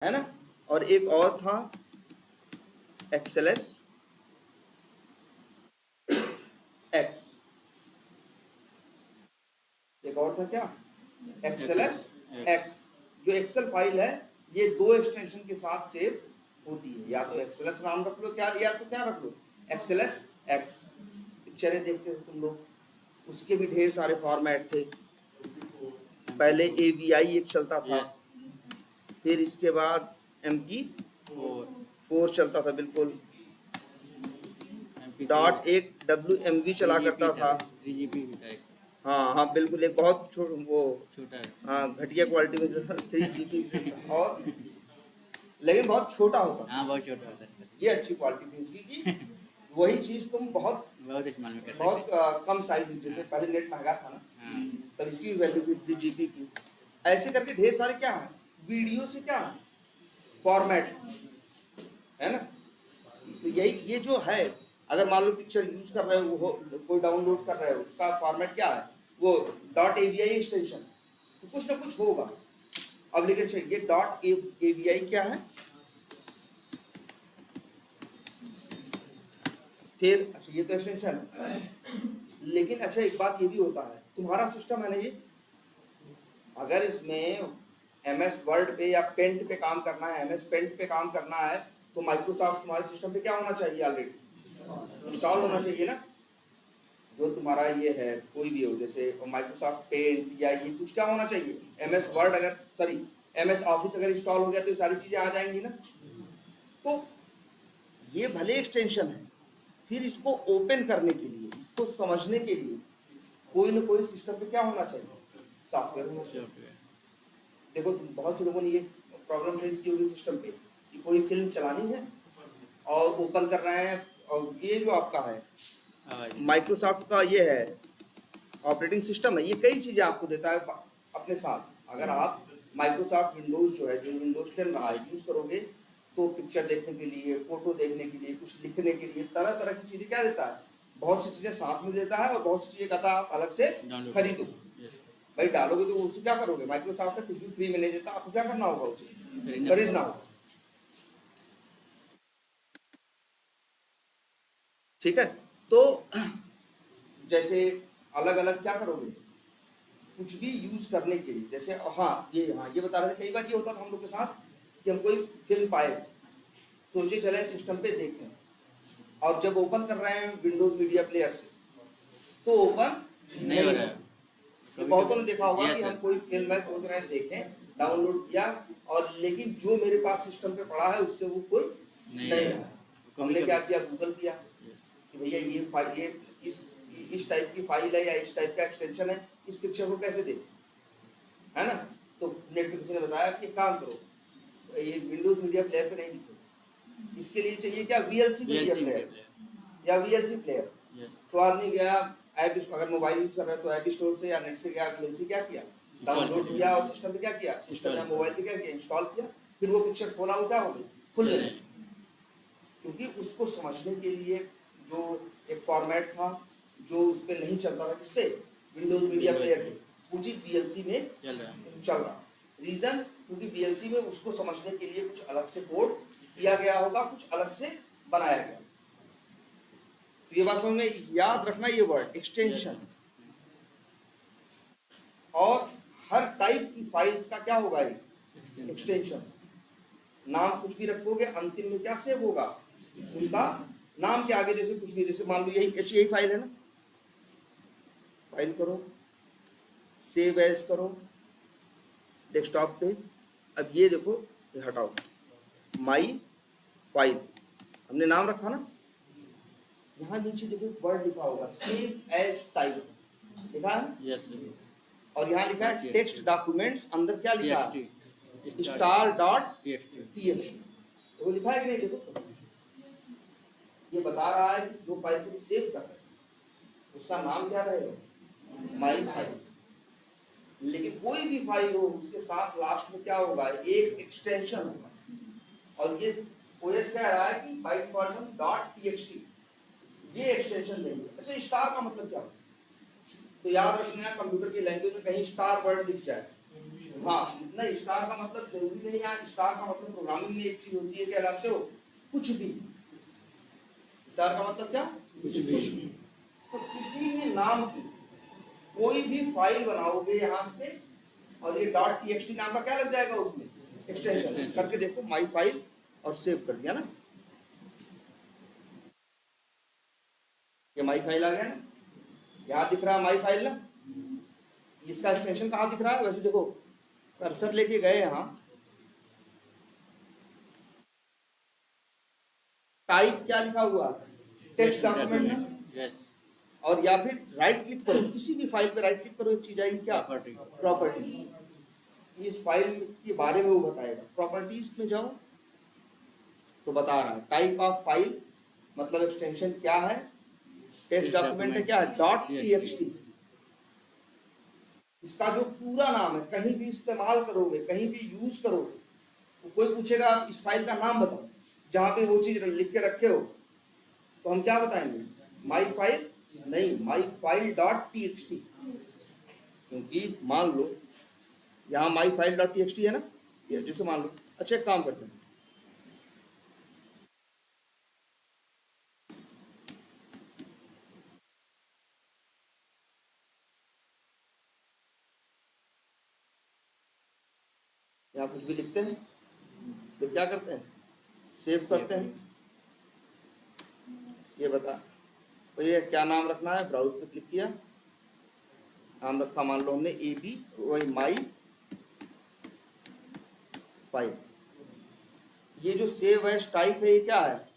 है ना। और एक और था XLS X, एक और था क्या, XLS X, जो एक्सेल फाइल है ये दो एक्सटेंशन के साथ सेव होती है, या तो XLS नाम रख लो क्या, या तो क्या रख लो XLS X। पिक्चरें देखते हो तुम लोग, उसके भी ढेर सारे फॉर्मेट थे। पहले AVI एक चलता था, फिर इसके बाद MP4 चलता था बिल्कुल, डॉट एक WMV चला करता था, 3GP भी था। हाँ हाँ बिल्कुल, एक बहुत वो छोटा, हाँ घटिया क्वालिटी में जो था 3GP और लेकिन बहुत छोटा होता था। हाँ बहुत छोटा होता है सर। ये अच्छी क्वालिटी थी इसकी कि वही चीज तुम बहुत इस्तेमाल में कर सकते बहुत कम साइज में, जैसे पहले नेट महंगा था ना, हाँ। तब इसकी भी वैल्यू थी 3GP की। ऐसे करके ढेर सारे क्या है, वीडियो से क्या फॉर्मेट है ना। तो यही ये जो है, अगर मान लो पिक्चर यूज कर रहे हो, कोई डाउनलोड कर रहे हो, उसका फॉर्मेट क्या है, वो .avi एक्सटेंशन, तो कुछ ना कुछ होगा। अब लेकिन ये .avi क्या है, फिर अच्छा ये तो एक्सटेंशन है, लेकिन अच्छा एक बात ये भी होता है, तुम्हारा सिस्टम है ना ये, अगर इसमें MS वर्ड पे या पेंट पे काम करना है, MS पेंट पे काम करना है, तो माइक्रोसॉफ्ट तुम्हारे सिस्टम पे क्या होना चाहिए, ऑलरेडी इंस्टॉल होना चाहिए ना। जो तुम्हारा ये है कोई भी हो, जैसे माइक्रोसॉफ्ट पेंट या ये कुछ क्या होना चाहिए, MS वर्ड अगर सॉरी MS ऑफिस अगर इंस्टॉल हो गया तो ये सारी चीजें आ जाएंगी ना। तो ये भले एक्सटेंशन है, फिर इसको ओपन करने के लिए, इसको समझने के लिए कोई ना कोई सिस्टम पे क्या होना चाहिए, सॉफ्टवेयर होना चाहिए। देखो बहुत से लोगों ने ये प्रॉब्लम फेस की होगी सिस्टम पे कि कोई फिल्म चलानी है और ओपन कर रहे हैं, और ये जो आपका है माइक्रोसॉफ्ट का ये है ऑपरेटिंग सिस्टम है, ये कई चीज़ें आपको देता है अपने साथ। अगर आप माइक्रोसॉफ्ट विंडोज़ जो है, जो विंडोज़ 10 रहा है, यूज़ करोगे तो पिक्चर देखने के लिए, फोटो देखने के लिए, कुछ लिखने के लिए, तरह तरह की चीज़ें क्या देता है, बहुत सी चीज़ें साथ में देता है, और बहुत सी चीज़ें कहता है आप अलग से खरीदो। भाई डालोगे तो उसे क्या करोगे, माइक्रोसॉफ्ट का कुछ भी फ्री में नहीं देता, आपको क्या करना होगा, उसे खरीदना होगा। ठीक है, तो जैसे अलग अलग क्या करोगे, कुछ भी यूज करने के लिए, जैसे हाँ ये बता रहे थे, कई बार ये होता था हम लोग के साथ कि हम कोई फिल्म पाए, सोचे चले सिस्टम पे देखें, और जब ओपन कर रहे हैं विंडोज मीडिया प्लेयर से तो ओपन नहीं हो रहा है। बहुतों ने देखा होगा कि हम कोई फिल्म है सोच रहे हैं देखें, डाउनलोड किया, और लेकिन जो मेरे पास सिस्टम पे पड़ा है उससे वो कोई नहीं रहा। हमने क्या किया, गूगल किया कि भैया ये फाइल, ये इस टाइप की फाइल है या इस टाइप का एक्सटेंशन है, इस पिक्चर को कैसे देखें, है ना। तो नेट पे किसी ने बताया कि काम करो, ये विंडोज मीडिया प्लेयर पे नहीं दिखेगा, इसके लिए चाहिए क्या, VLC मीडिया प्लेयर या VLC प्लेयर। तो आदमी गया ऐप, अगर मोबाइल यूज कर रहा है तो ऐप स्टोर से या नेट से गया, VLC क्या किया, डाउनलोड किया, और सिस्टम पे क्या किया, सिस्टम या मोबाइल पे क्या किया, इंस्टॉल किया, फिर वो पिक्चर खोला, वो क्या हो गई, खुल गई। क्योंकि उसको समझने के लिए जो एक फॉर्मेट था, जो उस पर नहीं चलता था, किस पे, विंडोज मीडिया प्लेयर पे, कुछ VLC में चल रहा। रीजन, क्योंकि VLC में उसको समझने के लिए कुछ अलग से कोड किया गया होगा, कुछ अलग से बनाया गया। तो ये बात समझ में, याद रखना ये वर्ड एक्सटेंशन। और हर टाइप की फाइल्स का क्या होगा, एक्सटेंशन। नाम कुछ भी रखोगे, अंतिम में क्या सेव होगा, उनका नाम के आगे जैसे कुछ भी, जैसे मान लो यही फाइल है ना, फाइल करो, सेव एज करो डेस्कटॉप पे। अब ये देखो, ये हटाओ, माई फाइल हमने नाम रखा ना, यहाँ नीचे देखो वर्ड लिखा होगा सेव एज टाइप, लिखा है यस, और यहाँ लिखा है टेक्स्ट डॉक्यूमेंट्स, अंदर क्या लिखा है, star.txt। तो लिखा है कि नहीं, देखो ये बता रहा है कि जो फाइल तुम सेव कर रहे हो उसका नाम क्या रहेगा, माई फाइल। लेकिन कोई भी फाइल हो उसके साथ लास्ट में क्या होगा, एक एक्सटेंशन होगा, और ये OS कह रहा है कि बाइट वर्जन .txt ये एक्सटेंशन देंगे। अच्छा स्टार का मतलब क्या होता है, तो याद रखना कंप्यूटर की लैंग्वेज में कहीं स्टार वर्ड दिख जाए हाँ, नहीं स्टार का मतलब जरूरी नहीं, यहाँ स्टार का मतलब प्रोग्रामिंग में एक चीज होती है, क्या जानते हो, कुछ भी। स्टार का मतलब क्या, कुछ भी। तो किसी भी नाम की कोई भी फाइल बनाओगे यहाँ से, और ये डॉट टीएक्सटी नाम का क्या लग जाएगा उसमें, एक्सटेंशन करके देखो, माई फाइल, और सेव कर दिया ना, ये माई फाइल आ गया ना, यहाँ दिख रहा है माई फाइल ना, इसका एक्सटेंशन कहाँ दिख रहा है, वैसे देखो कर्सर लेके गए यहाँ, टाइप क्या लिखा हुआ है, टेक्स्ट डॉक्यूमेंट ना, यस। और या फिर राइट क्लिक करो, किसी भी फाइल पे राइट क्लिक करो, एक चीज आएगी क्या, प्रॉपर्टी। प्रॉपर्टीज। इस फाइल के बारे में वो बताएगा, प्रॉपर्टीज में जाओ तो बता रहा है टाइप ऑफ फाइल, मतलब एक्सटेंशन क्या है, टेक्स्ट डॉक्यूमेंट है क्या है, डॉट टीएक्सटी। इसका जो पूरा नाम है, कहीं भी इस्तेमाल करोगे, कहीं भी यूज करोगे, तो कोई पूछेगा इस फाइल का नाम बताओ, जहां पे वो चीज लिख के रखे हो, तो हम क्या बताएंगे, माई फाइल नहीं, माई फाइल डॉट टीएक्सटी, क्योंकि मान लो यहाँ माई फाइल डॉट टीएक्सटी है ना, ये जैसे मान लो, अच्छा एक काम करते हैं, यहाँ कुछ भी लिखते हैं, फिर क्या करते हैं, सेव करते हैं, ये बता, तो ये क्या नाम रखना है, ब्राउज पे क्लिक किया, नाम रखा मान लो हमने ए बी, वही माई फाइल। ये जो सेव एज टाइप है, ये क्या है,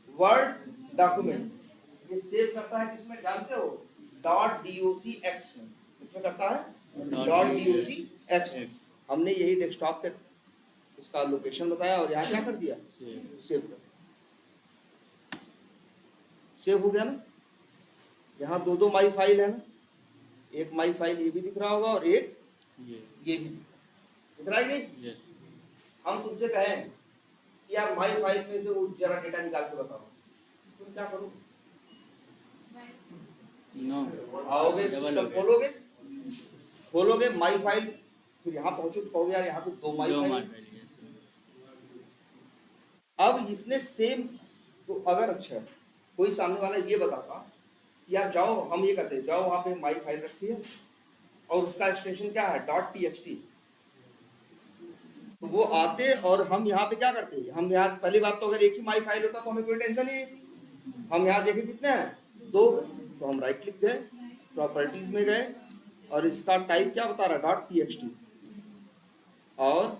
वर्ड डॉक्यूमेंट, ये सेव करता है किसमें जानते हो, डॉट डॉक्स में, इसमें करता है डॉट डॉक्स। हमने यही डेस्कटॉप पे इसका लोकेशन बताया, और यहाँ क्या कर दिया, सेव कर, सेव हो गया ना। यहाँ दो दो माई फाइल है ना, एक माई फाइल ये भी दिख रहा होगा, और एक ये भी दिख रहा है नहीं। यस। हम तुमसे कहें कि यार माई फाइल में से वो जरा डेटा निकाल के बताओ, तुम क्या करोगे, नो। आओगे सिस्टम खोलोगे, खोलोगे माई फाइल, फिर यहाँ पहुंचो तो कहोगे यार यहाँ तो दो माई फाइल। अब इसने सेम, तो अगर अच्छा कोई सामने वाला ये बताता यार जाओ, हम ये करते जाओ वहां पे माई फाइल रखी है, और उसका एक्सटेंशन क्या है, डॉट टीएक्सटी, तो वो आते और हम यहाँ पे क्या करते, हम यहाँ पहली बात तो अगर एक ही माई फाइल होता तो हमें कोई टेंशन ही नहीं थी, हम यहाँ देखे कितने हैं, दो, तो हम राइट क्लिक गए, प्रॉपर्टीज में गए, और इसका टाइप क्या बता रहा है, डॉट टीएक्सटी, और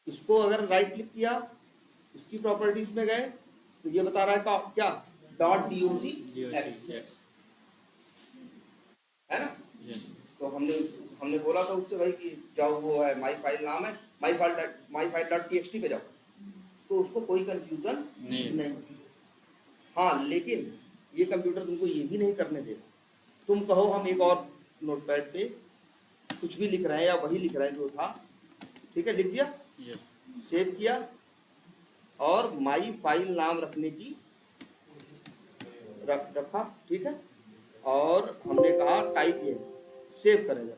इसको अगर राइट क्लिक किया, इसकी प्रॉपर्टीज में गए, तो ये बता रहा है क्या, डॉट डॉक्स है ना। तो हमने बोला था उससे भाई कि जाओ वो है माई फाइल नाम है, माई फाइल डॉट टीएक्सटी पे जाओ, तो उसको कोई कंफ्यूजन नहीं। हाँ, लेकिन ये कंप्यूटर तुमको ये भी नहीं करने देगा, तुम कहो हम एक और नोटपैड पे कुछ भी लिख रहे हैं, या वही लिख रहे हैं जो था, ठीक है, लिख दिया, सेव किया, और माई फाइल नाम रखने की रखा, ठीक है, और हमने कहा टाइप ये सेव करेगा,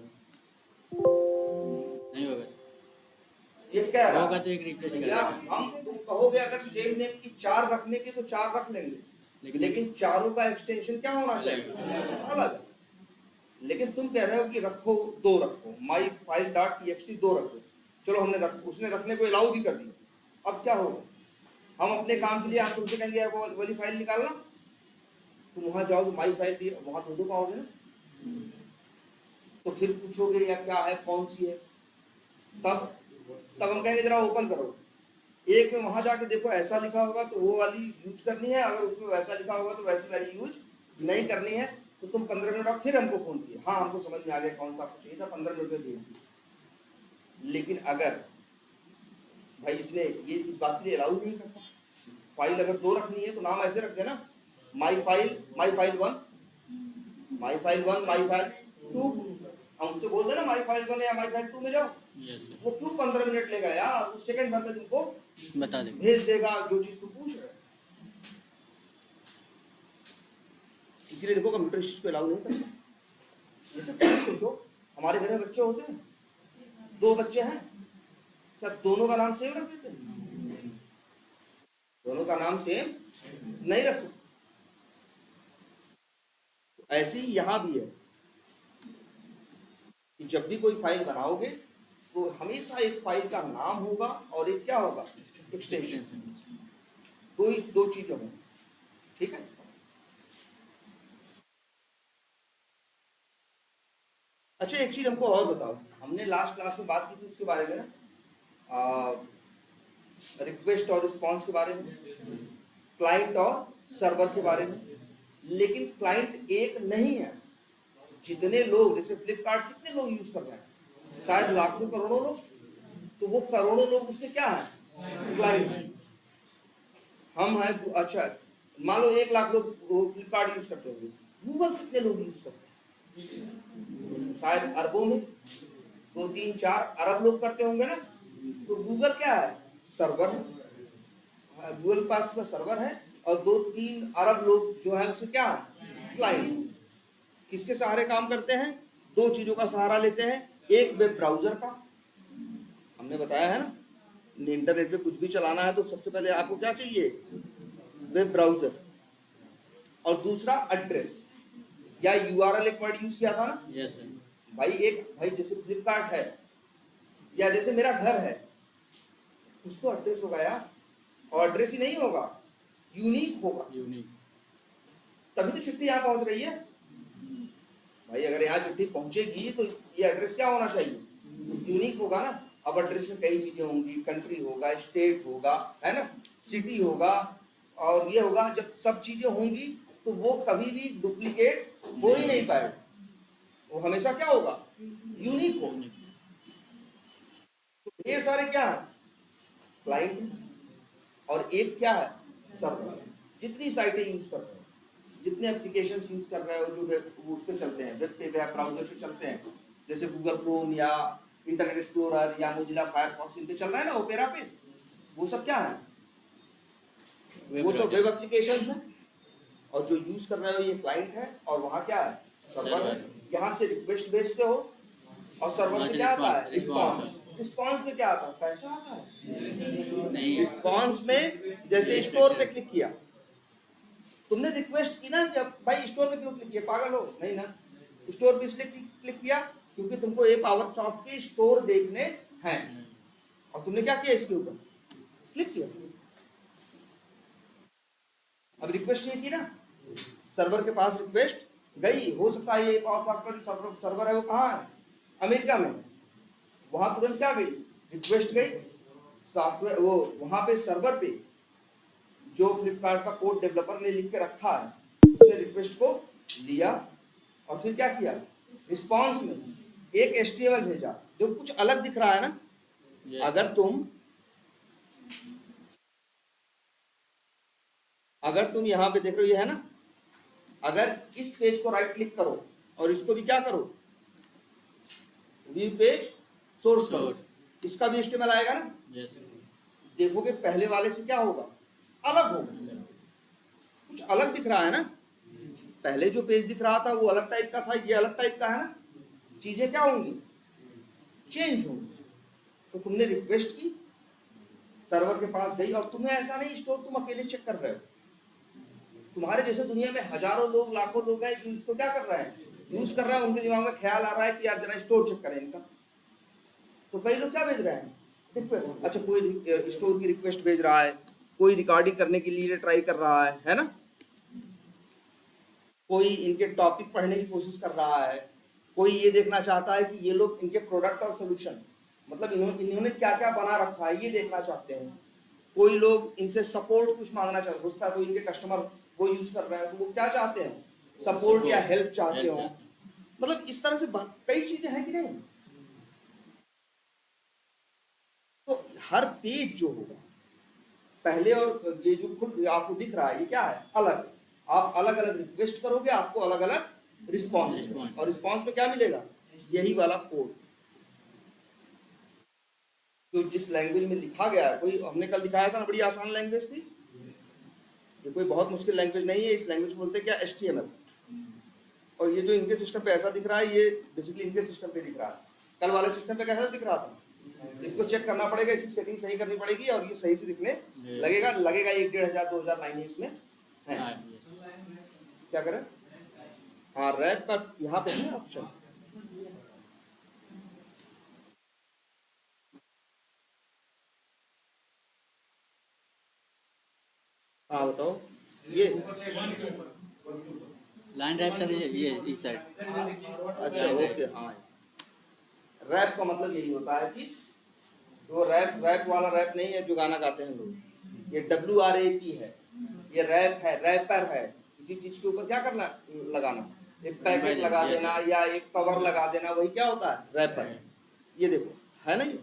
नहीं होगा, ये क्या रहा? होगा तो एक रिप्लेस कर देगा। हम तुम कहोगे अगर सेम नेम की 4 रखने की तो 4 रख लेंगे, लेकिन चारों का एक्सटेंशन क्या होना चाहिए, अलग। लेकिन तुम कह रहे हो कि रखो 2 रखो, माई फाइल डॉट टीएक्सटी 2 रखो, चलो हमने उसने रखने को अलाउ भी कर दिया। अब क्या होगा, हम अपने काम के लिए हम तुमसे कहेंगे यार वो वाली फाइल निकालना, तुम वहां जाओगे माई फाइल दी, वहां 2 पाओगे ना, तो फिर पूछोगे या क्या है, कौन सी है, तब हम कहेंगे जरा ओपन करो, एक में वहां जाके देखो ऐसा लिखा होगा तो वो वाली यूज करनी है, अगर उसमें वैसा लिखा होगा तो वैसी वाली यूज नहीं करनी है। तो तुम 15 मिनट बाद फिर हमको फोन किए, हाँ हमको समझ में आ गया कौन सा आपको चाहिए था, 15 मिनट में भेज दिया। लेकिन अगर भाई इसने ये इस बात के लिए अलाउ नहीं करता, फाइल अगर 2 रखनी है तो नाम ऐसे रख देना, my file 1, my file 1, my file 2, हम उससे बोल देना माई फाइल 1 या माई फाइल 2 में जाओ। वो क्यों 15 मिनट लेगा यार, उस सेकंड भर में तुमको बता देगा, भेज देगा जो चीज तुम पूछ रहे। इसलिए देखो कंप्यूटर इस चीज को अलाउ नहीं करता। जैसे सोचो हमारे घर में बच्चे होते हैं, 2 बच्चे हैं, क्या दोनों का नाम सेम रख देते हैं? दोनों का नाम सेम नहीं रख सकते। ऐसे ही यहां भी है कि जब भी कोई फाइल बनाओगे तो हमेशा एक फाइल का नाम होगा और एक क्या होगा, एक्सटेंशन। दो चीजें होंगी, ठीक है। अच्छा, एक चीज हमको और बताओ, हमने लास्ट क्लास में बात की थी उसके बारे में ना, रिक्वेस्ट और रिस्पांस के बारे में, क्लाइंट और सर्वर के बारे में। लेकिन क्लाइंट एक नहीं है, जितने लोग, जैसे फ्लिपकार्ट कितने लोग यूज कर रहे हैं, शायद लाखों करोड़ों लोग, तो वो करोड़ों लोग उसके क्या है, क्लाइंट। हम हैं, अच्छा मान लो 1 लाख लोग फ्लिपकार्ट यूज करते होंगे, गूगल कितने लोग यूज करते हैं, शायद अरबों में, 2 3 4 अरब लोग करते होंगे ना। तो गूगल क्या है, सर्वर है, गूगल के पास उसका सर्वर है, और 2 3 अरब लोग जो है उसके क्या है, क्लाइंट। किसके सहारे काम करते हैं, 2 चीजों का सहारा लेते हैं, एक वेब ब्राउजर का, हमने बताया है ना, इंटरनेट पे कुछ भी चलाना है तो सबसे पहले आपको क्या चाहिए, वेब ब्राउजर, और दूसरा एड्रेस या यूआरएल, एक वर्ड यूज किया था ना। Yes sir. भाई जैसे फ्लिपकार्ट है या जैसे मेरा घर है, कुछ तो एड्रेस होगा यार, और एड्रेस ही नहीं होगा, यूनिक होगा, यूनिक, तभी तो चिट्ठी यहाँ पहुंच रही है। भाई अगर यहाँ चिट्ठी पहुंचेगी तो ये एड्रेस क्या होना चाहिए, यूनिक होगा ना। अब एड्रेस में कई चीजें होंगी, कंट्री होगा, स्टेट होगा, है ना, सिटी होगा, और ये होगा। जब सब चीजें होंगी तो वो कभी भी डुप्लीकेट हो ही नहीं पाएगा, वो हमेशा क्या होगा, यूनिक होगा। तो ढेर सारे क्या है, क्लाइंट, और एक क्या है, सर्वर। जितनी साइटें यूज कर रहे हो, जितने एप्लीकेशन यूज कर रहे हो, जो वेब उस पर चलते हैं, वेब पे, वेब ब्राउजर पे चलते हैं, जैसे गूगल क्रोम या इंटरनेट एक्सप्लोरर या मोजिला फायरफॉक्स, इन पे चल रहा है ना, ओपेरा पे, वो सब क्या है, वो सब वेब एप्लीकेशंस हैं। और जो यूज कर रहे हो ये क्लाइंट है, और वहाँ क्या है, सर्वर है। यहाँ से रिक्वेस्ट भेजते हो, और सर्वर से क्या आता है, रिस्पॉन्स। रिस्पॉन्स में क्या आता है, पैसा आता है। रिस्पॉन्स में जैसे स्टोर पे क्लिक किया, तुमने रिक्वेस्ट की ना कि भाई स्टोर पे क्यों क्लिक किया, पागल हो नहीं ना। स्टोर पे इसलिए क्लिक किया क्योंकि तुमको ये पावरसॉफ्ट के स्टोर देखने हैं, और तुमने क्या किया, इसके ऊपर क्लिक किया। अब रिक्वेस्ट ये की ना, सर्वर के पास रिक्वेस्ट गई, हो सकता है ये पावरसॉफ्ट सर्वर है वो कहाँ है, अमेरिका में, वहां तुरंत क्या गई, रिक्वेस्ट गई, सॉफ्टवेयर वो वहां पे सर्वर पे जो फ्लिपकार्ट का कोड डेवलपर ने लिख के रखा है, उसने रिक्वेस्ट को लिया, और फिर क्या किया, रिस्पांस में एक HTML भेजा जो कुछ अलग दिख रहा है ना। अगर तुम यहाँ पे देख रहे हो, ये है ना, अगर इस पेज को राइट क्लिक करो और इसको भी क्या करो, व्यू पेज सोर्स करो, इसका भी HTML आएगा ना। देखोगे पहले वाले से क्या होगा, अलग होगा, कुछ अलग दिख रहा है ना। पहले जो पेज दिख रहा था वो अलग टाइप का था, ये अलग टाइप का है ना। चीजें क्या होंगी, चेंज होंगी। तो तुमने रिक्वेस्ट की, सर्वर के पास गई, और तुम्हें ऐसा नहीं स्टोर तुम अकेले चेक कर रहे हो, तुम्हारे जैसे दुनिया में हजारों लोग, लाखों लोग हैं जो इसको क्या कर रहे हैं, यूज कर रहे हैं। उनके दिमाग में ख्याल आ रहा है कि यार जरा स्टोर चेक करें इनका। तो कई लोग क्या भेज रहे हैं, अच्छा कोई स्टोर की रिक्वेस्ट भेज रहा है, कोई रिकॉर्डिंग करने के लिए ट्राई कर रहा है ना, कोई इनके टॉपिक पढ़ने की कोशिश कर रहा है, कोई ये देखना चाहता है कि ये लोग इनके प्रोडक्ट और सोल्यूशन, मतलब इन्होंने क्या क्या बना रखा है ये देखना चाहते हैं। कोई लोग इनसे सपोर्ट कुछ मांगना चाहते हैं, कोई इनके कस्टमर वो यूज कर रहे हैं तो वो क्या चाहते हैं, सपोर्ट या हेल्प चाहते हो। मतलब इस तरह से कई चीजें हैं कि नहीं। तो हर पेज जो होगा पहले, और ये जो खुद आपको दिख रहा है ये क्या है, अलग। आप अलग अलग रिक्वेस्ट करोगे, आपको अलग अलग रिस्पॉन्स, और रिस्पॉन्स में क्या मिलेगा, यही वाला कोड जो जिस लैंग्वेज में लिखा गया है। कोई हमने कल दिखाया था ना, बड़ी आसान लैंग्वेज थी, ये कोई बहुत मुश्किल लैंग्वेज नहीं है। इस लैंग्वेज को बोलते हैं क्या, HTML। और ये जो इनके सिस्टम पे ऐसा दिख रहा है, ये बेसिकली इनके सिस्टम पे दिख रहा है। कल वाले सिस्टम पे कैसा दिख रहा था? इसको चेक करना पड़ेगा, इसकी सेटिंग सही करनी पड़ेगी और ये सही से दिखने लगेगा। 1,500-2,000 लाइनें इसमें हैं। हाँ, क्या करें? हाँ, रैप का यहाँ पे है ऑप्शन। हाँ बताओ। ये लाइन ड्राइव सर, ये इस साइड। अच्छा, ओके। हाँ, रैप का मतलब यही होता है कि जो रैप वाला रैप नहीं है जो गाना गाते हैं लोग, ये WRAP है, ये रैप है, रैपर है। किसी चीज के ऊपर क्या करना, लगाना, एक पैकेट लगा देना या एक कवर लगा देना, वही क्या होता है? रैपर। ये देखो है ना ये।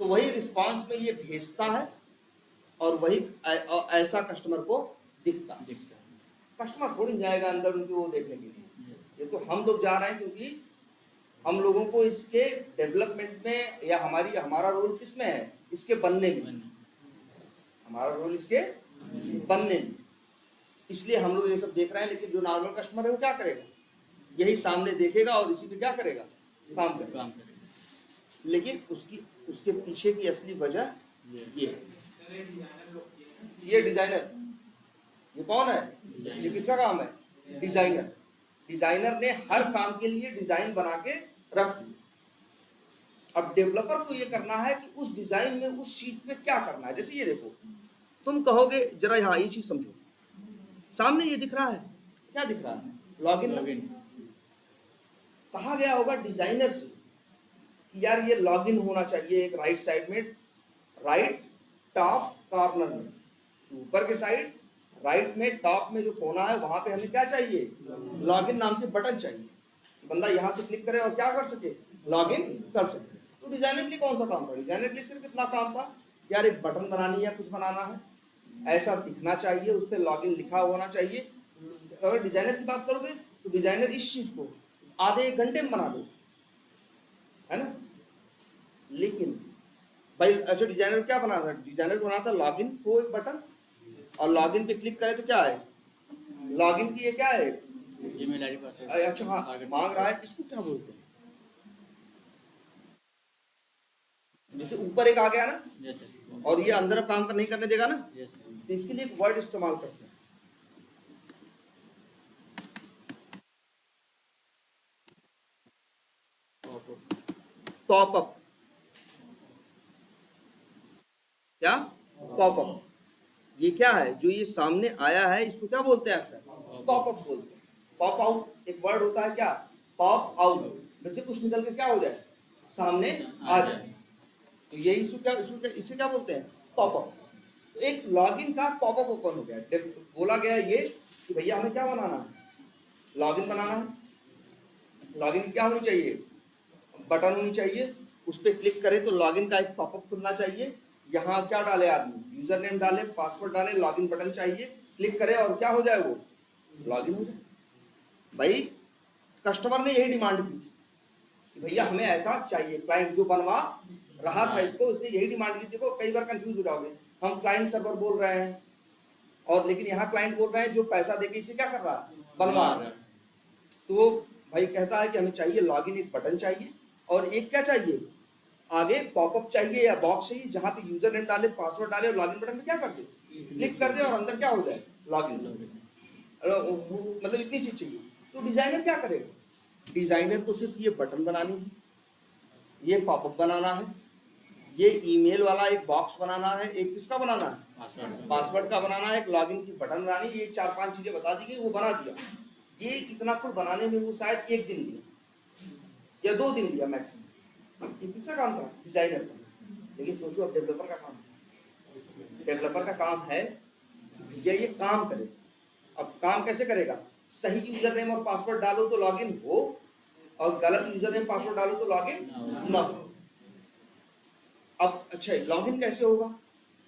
तो वही रिस्पांस में ये भेजता है और वही ऐसा कस्टमर को दिखता है। कस्टमर थोड़ी जाएगा अंदर उनके वो देखने के लिए, ये तो हम लोग जा रहे हैं, क्योंकि हम लोगों को इसके डेवलपमेंट में या हमारा रोल किसमें है? इसके बनने में। हमारा रोल इसके बनने में, इसलिए हम लोग ये सब देख रहे हैं। लेकिन जो नॉर्मल कस्टमर है वो क्या करेगा? यही सामने देखेगा और इसी पे क्या करेगा? काम करेगा। लेकिन उसके पीछे की असली वजह ये डिजाइनर, ये कौन है? ये किसका काम है? डिजाइनर। डिजाइनर ने हर काम के लिए डिजाइन बना के रख दी। अब डेवलपर को ये करना है कि उस डिजाइन में उस चीज पे क्या करना है। जैसे ये देखो, तुम कहोगे जरा यहाँ ये चीज समझो, सामने ये दिख रहा है, क्या दिख रहा है? लॉगिन। कहा गया होगा डिजाइनर से कि यार ये लॉगिन होना चाहिए एक राइट साइड में, राइट टॉप कॉर्नर में, ऊपर के साइड राइट में टॉप में जो कोना है वहां पे हमें क्या चाहिए? लॉगिन नाम के बटन चाहिए। बंदा यहाँ से क्लिक करे और क्या कर सके? लॉगिन कर सके। तो डिजाइनर के लिए कौन सा काम था? डिजाइनर के लिए सिर्फ इतना काम था, यार एक बटन बनानी है, कुछ बनाना है, ऐसा दिखना चाहिए, उस पर लॉगिन लिखा होना चाहिए। अगर डिजाइनर की बात करोगे तो डिजाइनर इस चीज को आधे 1 घंटे में बना दो, है ना। लेकिन भाई अच्छा, डिजाइनर क्या बना था? डिजाइनर बना था लॉगिन को एक बटन, और लॉगिन पे क्लिक करें तो क्या है? लॉगिन की ये क्या है? Email ID password. अच्छा हाँ, मांग रहा है, इसको क्या बोलते हैं? जैसे ऊपर एक आ गया ना, यस सर। और ये अंदर अब काम नहीं करने देगा ना, यस सर। तो इसके लिए एक वर्ड इस्तेमाल करते हैं, पॉपअप। क्या? पॉपअप। ये क्या है? जो ये सामने आया है इसको क्या बोलते हैं? अक्सर पॉपअप बोलते हैं। पॉप आउट एक वर्ड होता है, क्या? पॉप आउट, जैसे कुछ निकल के क्या हो जाए? सामने आ जाए। तो यही इसे क्या बोलते हैं? पॉपअप। तो एक लॉगिन का पॉपअप ओपन हो गया। बोला गया ये कि भैया हमें क्या बनाना है? लॉगिन बनाना है। लॉगिन की क्या होनी चाहिए? बटन होनी चाहिए। उस पर क्लिक करें तो लॉगिन का एक पॉपअप खुलना चाहिए। यहाँ क्या डाले आदमी? यूजर नेम डाले, पासवर्ड डाले, लॉगिन बटन चाहिए, क्लिक करे और क्या हो जाए? वो लॉगिन हो जाए। भाई कस्टमर ने यही डिमांड की कि भैया हमें ऐसा चाहिए। क्लाइंट जो बनवा रहा था इसको, उसने यही डिमांड की। देखो कई बार कंफ्यूज हो जाओगे, हम क्लाइंट सर्वर बोल रहे हैं और लेकिन यहाँ क्लाइंट बोल रहे हैं जो पैसा देके इसे क्या कर रहा है? बनवा रहा है। तो भाई कहता है कि हमें चाहिए लॉगिन, एक बटन चाहिए और एक क्या चाहिए? आगे पॉपअप चाहिए या बॉक्स चाहिए जहां पे यूजर नेम डाले, पासवर्ड डाले और लॉगिन बटन पे क्या कर दे? क्लिक कर दे और अंदर क्या हो जाए? लॉगिन। मतलब इतनी चीज चाहिए। तो डिजाइनर क्या करेगा? डिजाइनर को सिर्फ ये बटन बनानी है, ये पॉपअप बनाना है, ये ईमेल वाला एक बॉक्स बनाना है, एक किसका बनाना है? पासवर्ड का बनाना है, एक लॉगिन की बटन बनानी है। ये 4-5 चीजें बता दी गई, वो बना दिया। ये इतना कुछ बनाने में वो शायद 1 दिन लिया या 2 दिन लिया मैक्सिमम। ये किसका काम था? डिजाइनर का। लेकिन सोचो अब डेवलपर का काम है। डेवलपर का काम है भैया ये काम करे। अब काम कैसे करेगा? सही यूजर नेम और पासवर्ड डालो तो लॉगिन हो, और गलत यूजर नेम पासवर्ड डालो तो लॉगिन ना हो। अब अच्छा, लॉगिन कैसे होगा?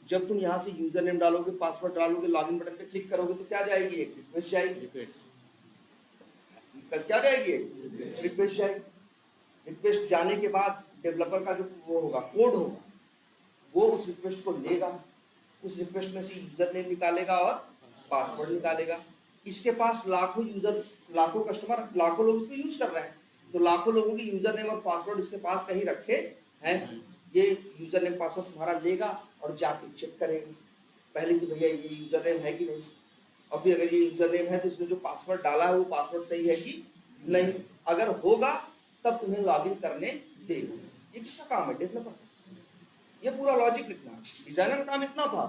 जब तुम यहाँ से यूजर नेम डालोगे, पासवर्ड डालोगे, लॉगिन बटन पे क्लिक करोगे तो क्या जाएगी? एक रिक्वेस्ट जाएगी। क्या जाएगी? रिक्वेस्ट जाएगी। रिक्वेस्ट जाने के बाद डेवलपर का जो वो होगा कोड होगा, वो उस रिक्वेस्ट को लेगा, उस रिक्वेस्ट में से यूजर नेम निकालेगा और पासवर्ड निकालेगा। इसके पास लाखों यूजर, लाखों कस्टमर, लाखों लोग इसको यूज कर रहे हैं, तो लाखों लोगों की यूजर नेम और पासवर्ड इसके पास कहीं रखे हैं। ये यूजर नेम पासवर्ड तुम्हारा लेगा और जाके चेक करेगा पहले कि भैया ये यूजर नेम है कि नहीं, और फिर अगर ये यूजर नेम है तो इसमें जो पासवर्ड डाला है वो पासवर्ड सही है कि नहीं। अगर होगा तब तुम्हें लॉगिन करने देगा। ये किसका काम है? डेवलपर का। ये पूरा लॉजिक लिखना। डिजाइनर का काम इतना था,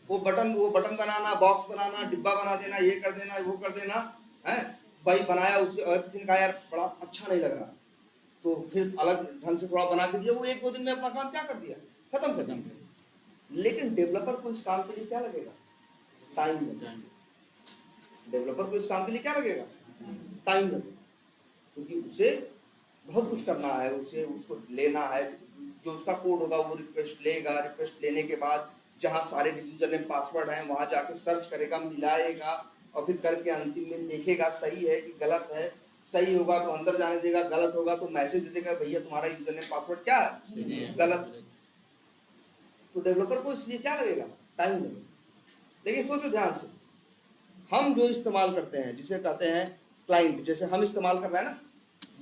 वो बटन बनाना, बॉक्स बनाना, डिब्बा बना देना, ये कर देना, वो कर देना है। भाई बनाया, उससे और किसी ने कहा यार बड़ा अच्छा नहीं लग रहा, तो फिर अलग ढंग से थोड़ा बना के दिया, वो 1-2 दिन में अपना काम क्या कर दिया, खत्म कर दिया। लेकिन डेवलपर को इस काम के लिए क्या लगेगा? टाइम लगेगा। डेवलपर को इस काम के लिए क्या लगेगा? टाइम लगेगा, क्योंकि उसे बहुत कुछ करना है, उसे उसको लेना है, जो उसका कोड होगा वो रिक्वेस्ट लेगा, रिक्वेस्ट लेने के बाद जहाँ सारे यूजर नेम पासवर्ड हैं वहाँ जाके सर्च करेगा, मिलाएगा, और फिर करके अंतिम में देखेगा सही है कि गलत है। सही होगा तो अंदर जाने देगा, गलत होगा तो मैसेज दे देगा भैया तुम्हारा यूजर नेम पासवर्ड क्या है, गलत। तो डेवलपर को इसलिए क्या लगेगा? टाइम लगेगा। लेकिन सोचो ध्यान से, हम जो इस्तेमाल करते हैं जिसे कहते हैं क्लाइंट, जैसे हम इस्तेमाल कर रहे हैं ना,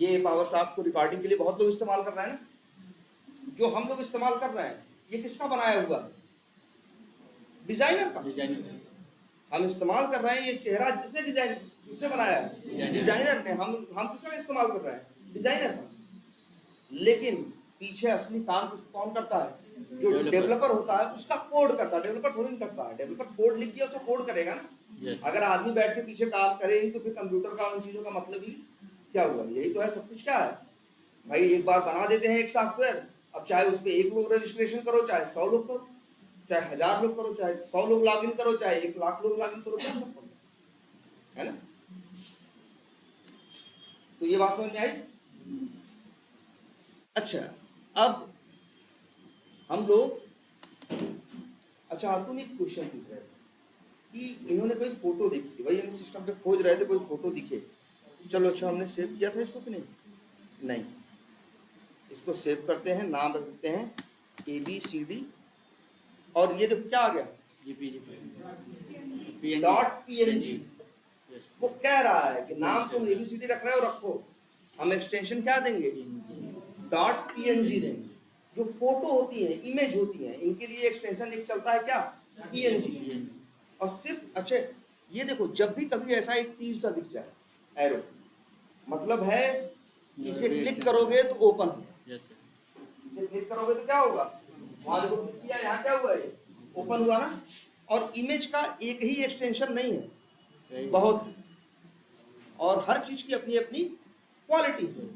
ये पावर साफ को रिकॉर्डिंग के लिए बहुत लोग इस्तेमाल कर रहे हैं ना, जो हम लोग इस्तेमाल कर रहे हैं ये किसका बनाया हुआ है? डिजाइनर का। हम इस्तेमाल कर रहे हैं, ये चेहरा किसने डिजाइन, किसने बनाया है? डिजाइनर ने। हम किसका इस्तेमाल कर रहे हैं? डिजाइनर का। लेकिन पीछे असली काम कौन करता है? जो डेवलपर होता है उसका कोड करता है। डेवलपर थोड़ी नहीं करता है, डेवलपर कोड लिख दिया उसका कोड करेगा ना। अगर आदमी बैठ के पीछे काम करे ही तो फिर कंप्यूटर का उन चीजों का मतलब ही क्या हुआ? यही तो है सब कुछ। क्या है भाई, एक बार बना देते हैं एक सॉफ्टवेयर, अब चाहे उस पर 1 लोग रजिस्ट्रेशन करो, चाहे 100 लोग करो, चाहे 1000 लोग करो, चाहे 100 लोग लॉगिन करो, चाहे 1 लाख लोग लॉगिन करो, क्या फर्क पड़ता है ना? तो ये बात समझ में आई? अच्छा, अब हम लोग, अच्छा तुम एक क्वेश्चन पूछ रहे थे कि इन्होंने कोई फोटो देखी थी, भाई हम सिस्टम पे खोज रहे थे, कोई फोटो दिखे। चलो अच्छा, हमने सेव किया था इसको कि नहीं? नहीं। इसको सेव करते हैं, नाम रख देते हैं ABCD, और ये देखो क्या आ गया, .png। वो कह रहा है कि नाम तुम ABCD रख रहे हो, रखो, हम एक्सटेंशन क्या देंगे? .png देंगे। जो फोटो होती है, इमेज होती है, इनके लिए एक्सटेंशन एक चलता है क्या? PNG। और सिर्फ अच्छा ये देखो, जब भी कभी ऐसा एक तीर सा दिख जाए, एरो, मतलब है इसे क्लिक करोगे तो ओपन होगा, इसे क्लिक करोगे तो क्या होगा? वहां देखो क्लिक किया, यहाँ क्या हुआ? ये ओपन हुआ ना। और इमेज का एक ही एक्सटेंशन नहीं है, बहुत है, और हर चीज की अपनी अपनी क्वालिटी है।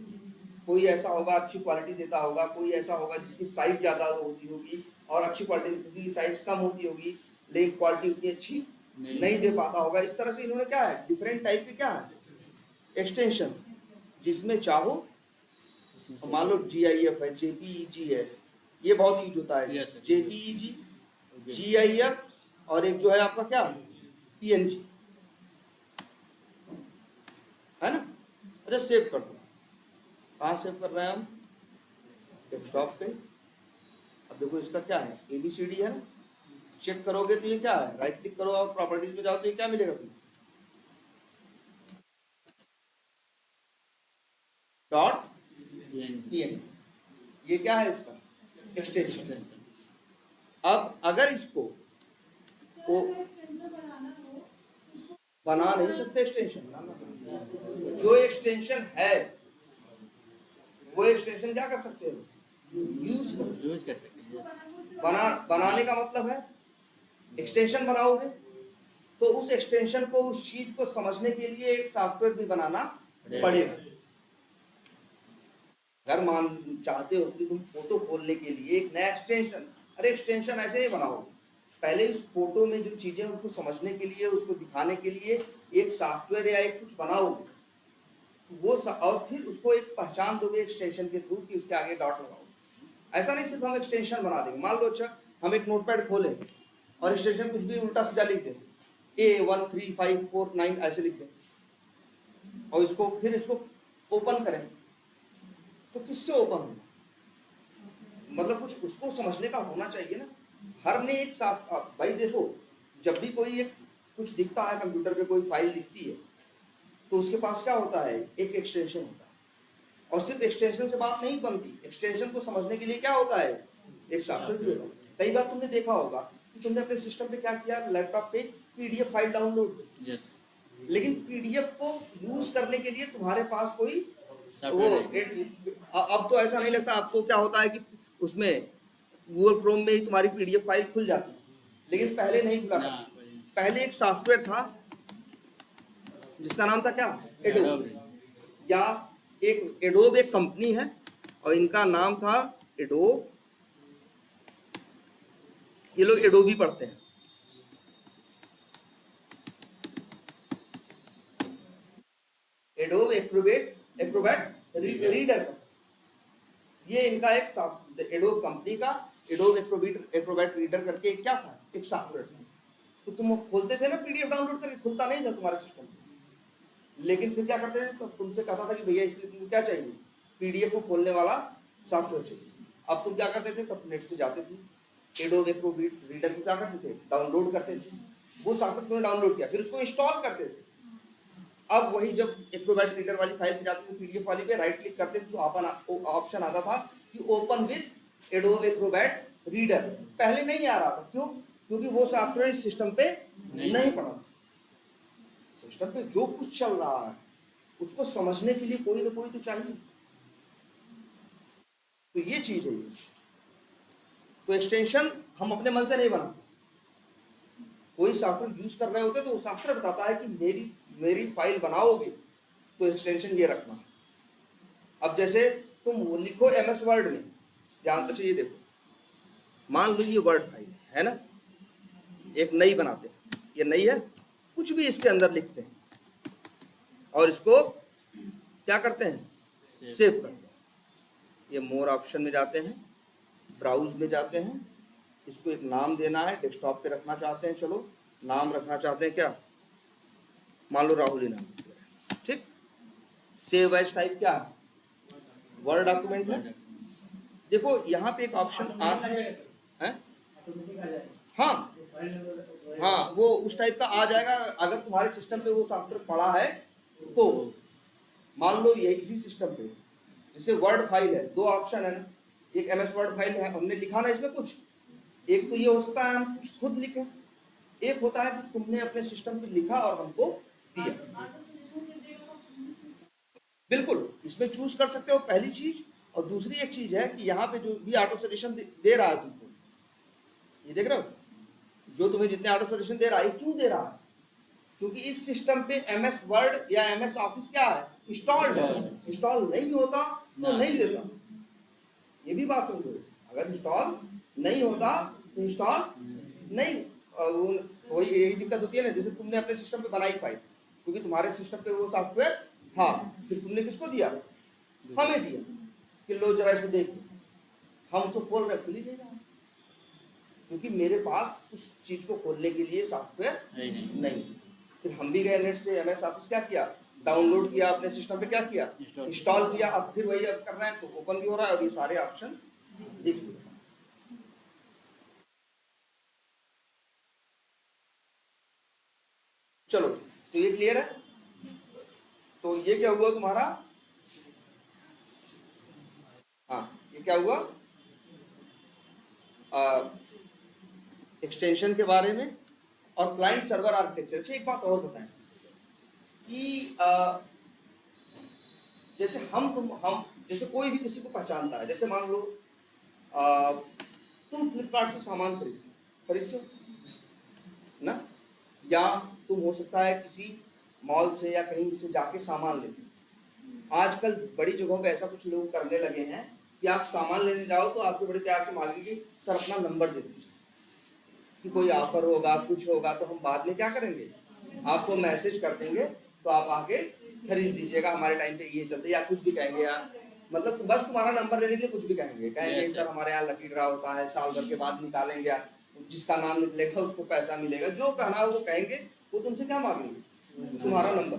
कोई ऐसा होगा अच्छी क्वालिटी देता होगा, कोई ऐसा होगा जिसकी साइज ज्यादा होती होगी और अच्छी क्वालिटी, किसी की साइज कम होती होगी लेकिन क्वालिटी उतनी अच्छी नहीं दे पाता होगा। इस तरह से इन्होंने क्या है, डिफरेंट टाइप के क्या है एक्सटेंशंस, जिसमें चाहो, मान लो GIF है, JPEG है, ये बहुत यूज होता है, JPEG, GIF, और एक जो है आपका क्या, PNG, है ना। अच्छा सेव कर दो। कहाँ सेव कर रहे हैं हम? डेस्कटॉप पे। अब देखो इसका क्या है, ABCD है ना। चेक करोगे तो ये क्या है, राइट क्लिक करो और प्रॉपर्टीज में जाओ तो ये क्या मिलेगा तुम्हें? .png। ये क्या है इसका एक्सटेंशन। अब अगर इसको बना नहीं सकते, एक्सटेंशन जो एक्सटेंशन है वो एक्सटेंशन क्या कर सकते हो, यूज कर सकते हो। बनाने का मतलब है एक्सटेंशन बनाओगे तो उस एक्सटेंशन को, उस चीज को समझने के लिए एक सॉफ्टवेयर भी बनाना पड़ेगा। अगर मान चाहते हो कि तुम फोटो खोलने के लिए एक नया एक्सटेंशन, अरे एक्सटेंशन ऐसे ही बनाओगे, पहले इस फोटो में जो चीजें उनको समझने के लिए, उसको दिखाने के लिए एक सॉफ्टवेयर या एक कुछ बनाओगे, वो और फिर उसको एक पहचान दोगे एक्सटेंशन के थ्रू कि उसके आगे डॉट लगाओगे। ऐसा नहीं सिर्फ हम एक्सटेंशन बना देंगे। मान लो अच्छा हम एक नोटपैड खोलें और एक्सटेंशन कुछ भी उल्टा सीधा लिख दें, A13549 ऐसे लिख दें, और इसको फिर इसको ओपन करें, तो किससे ओपन होगा? मतलब कुछ उसको समझने का होना चाहिए ना। हर ने एक साथ भाई देखो, जब भी कोई एक कुछ दिखता है कंप्यूटर पे, कोई फाइल दिखती है, तो उसके पास क्या होता है, एक एक्सटेंशन होता है। और सिर्फ एक्सटेंशन से बात नहीं बनती, एक्सटेंशन को समझने के लिए क्या होता है, एक सॉफ्टवेयर भी होता है। कई बार तुमने देखा होगा कि तुमने अपने सिस्टम पे क्या किया, लैपटॉप पे पीडीएफ फाइल डाउनलोड की, यस लेकिन पीडीएफ को यूज करने के लिए तुम्हारे पास कोई वो सॉफ्टवेयर है। अब तो ऐसा नहीं लगता। आपको क्या होता है कि उसमें गूगल क्रोम में ही तुम्हारी पीडीएफ फाइल खुल जाती है, लेकिन पहले नहीं खुला ना करती। पहले एक सॉफ्टवेयर था जिसका नाम था क्या, एडोब, या एक एडोब एक कंपनी है और इनका नाम था एडोब, ये लोग एडोबी पढ़ते हैं। एडोब एक्रोबैट रीडर, ये इनका एक एडोब कंपनी का एडोब एक्रोबैट रीडर करके एक क्या था, एक सॉफ्टवेयर था। तो तुम खोलते थे ना पीडीएफ डाउनलोड करके, खुलता नहीं था तुम्हारे सिस्टम में, लेकिन फिर क्या करते थे, तो तुमसे कहता था कि भैया इसलिए तुमको क्या चाहिए, पीडीएफ को खोलने वाला सॉफ्टवेयर चाहिए। अब तुम क्या करते थे, तब नेट से जाते थे, एडोब एक्रोबैट रीडर को क्या करते थे, डाउनलोड करते थे। वो सॉफ्टवेयर तुमने डाउनलोड किया, फिर उसको इंस्टॉल करते थे। अब वही जब एक्रोबैट रीडर वाली फाइल पे जाते थे, पीडीएफ वाली पे राइट क्लिक करते थे, तो ऑप्शन आता था कि open with adobe Acrobat reader. पहले नहीं आ रहा था, क्यों, क्योंकि वो सॉफ्टवेयर इस सिस्टम पे नहीं पड़ा था। सिस्टम पे जो कुछ चल रहा है उसको समझने के लिए कोई ना कोई तो चाहिए। तो ये चीज है ये। तो एक्सटेंशन हम अपने मन से नहीं बनाते। कोई सॉफ्टवेयर यूज कर रहे होते तो वो सॉफ्टवेयर बताता है कि मेरी फाइल बनाओगे तो एक्सटेंशन ये रखना। अब जैसे तुम लिखो एमएस वर्ड में, ध्यान, अच्छा ये देखो, मान लो ये वर्ड फाइल है ना, एक नई बनाते हैं, ये नई है, कुछ भी इसके अंदर लिखते हैं और इसको क्या करते हैं, सेव करते हैं। ये मोर ऑप्शन में जाते हैं, ब्राउज में जाते हैं, इसको एक नाम देना है, डेस्कटॉप पे रखना चाहते हैं, चलो नाम रखना चाहते हैं क्या, मान लो राहुल ही नाम, ठीक। सेव एज टाइप क्या है, वर्ड डॉक्यूमेंट है। देखो यहाँ पे एक ऑप्शन है, हाँ हाँ, वो उस टाइप का आ जाएगा अगर तुम्हारे सिस्टम पे वो सॉफ्टवेयर पड़ा है तो। मान लो ये इसी सिस्टम पे जैसे वर्ड फाइल है, दो ऑप्शन है ना, एक एमएस वर्ड फाइल है, हमने लिखा ना इसमें कुछ, एक तो ये हो सकता है हम कुछ खुद लिखें, एक होता है कि तुमने अपने सिस्टम पे लिखा और हमको दिया। बिल्कुल, इसमें चूज कर सकते हो पहली चीज। और दूसरी एक चीज है कि यहाँ पे जो भी ऑटो सजेशन दे रहा है तुमको, ये देख रहे हो, जो तुम्हें जितने ऑटो सजेशन दे रहा है, क्यों दे रहा है, क्योंकि इस सिस्टम पे एमएस वर्ड या एमएस ऑफिस क्या है, इंस्टॉल्ड है। इंस्टॉल नहीं होता तो नहीं देता, ये भी बात समझो। अगर इंस्टॉल नहीं होता तो इंस्टॉल नहीं, वही यही दिक्कत होती है ना। जैसे तुमने अपने सिस्टम पे बनाई फाइल, क्योंकि तुम्हारे सिस्टम पे वो सॉफ्टवेयर था, फिर तुमने किसको दिया, हमें दिया कि लो जरा इसको देख। हम उसको खोल रहे, खुल ही नहीं रहा, क्योंकि मेरे पास उस चीज को खोलने के लिए सॉफ्टवेयर नहीं। फिर हम भी गए नेट से एमएस ऑफिस क्या किया, डाउनलोड किया, अपने सिस्टम पे क्या किया, इंस्टॉल किया। अब फिर वही अब कर रहे हैं तो ओपन भी हो रहा है और ये सारे ऑप्शन दिख भी रहे हैं। चलो, तो ये क्लियर है। तो ये क्या हुआ तुम्हारा, हाँ ये क्या हुआ, एक्सटेंशन के बारे में और क्लाइंट सर्वर आर्किटेक्चर। अच्छा एक बात और बताएं कि जैसे हम जैसे कोई भी किसी को पहचानता है, जैसे मान लो तुम फ्लिपकार्ट से सामान खरीदते हो ना, या तुम हो सकता है किसी मॉल से या कहीं से जाके सामान लेते हो। आजकल बड़ी जगहों पे ऐसा कुछ लोग करने लगे हैं कि आप सामान लेने जाओ तो आपसे बड़े प्यार से मांगेंगे सर अपना नंबर दे दीजिए, कि कोई ऑफर होगा कुछ होगा तो हम बाद में क्या करेंगे, आपको मैसेज कर देंगे तो आप आके खरीद दीजिएगा, हमारे टाइम पे ये चलते, या कुछ भी कहेंगे यार, मतलब बस तुम्हारा नंबर लेने के लिए कुछ भी कहेंगे सर हमारे यहाँ लकी ड्रा होता है, साल भर के बाद निकालेंगे, जिसका नाम निकलेगा उसको पैसा मिलेगा, जो कहना हो वो कहेंगे। वो तुमसे क्या मांगेंगे, तुम्हारा नंबर।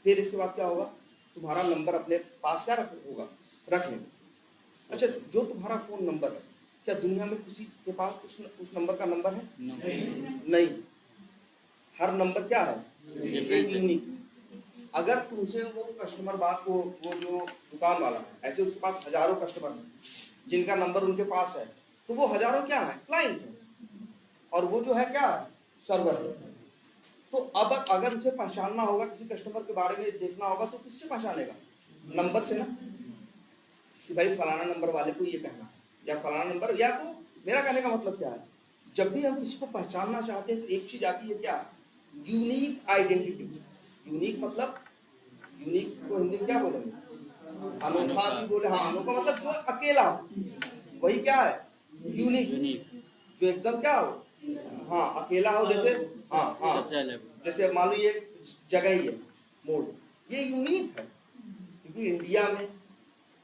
फिर इसके बाद क्या होगा, तुम्हारा नंबर अपने पास क्या होगा, रख लेंगे। अच्छा, जो तुम्हारा फोन नंबर है, क्या दुनिया में किसी के पास उस नंबर का नंबर है? नो नहीं। हर नंबर क्या है? एक डिफरेंस है। यूनिक। अगर तुमसे वो कस्टमर बात वो जो दुकान वाला है, ऐसे उसके पास हजारों कस्टमर हैं जिनका नंबर उनके पास है, तो वो हजारों क्या है? क्लाइंट है, और वो जो है क्या है? सर्वर है। तो अब अगर उसे पहचानना होगा, किसी कस्टमर के बारे में देखना होगा, तो किससे पहचानेगा? नंबर से ना, कि भाई फलाना नंबर वाले को ये कहना है, या फलाना नंबर। या तो मेरा कहने का मतलब क्या है, जब भी हम किसी को पहचानना चाहते हैं तो एक चीज आती है क्या? Unique identity. यूनिक मतलब, यूनिक को हिंदी में क्या बोलेंगे? अनोखा भी बोले। हाँ, अनोखा मतलब जो अकेला हो, वही क्या है? यूनिक। यूनिक जो एकदम क्या हो? हाँ, अकेला हो। जैसे हाँ हाँ, सबसे अलग। जैसे मान लो ये जगह ही है, मोड़, ये यूनिक है, क्योंकि इंडिया में,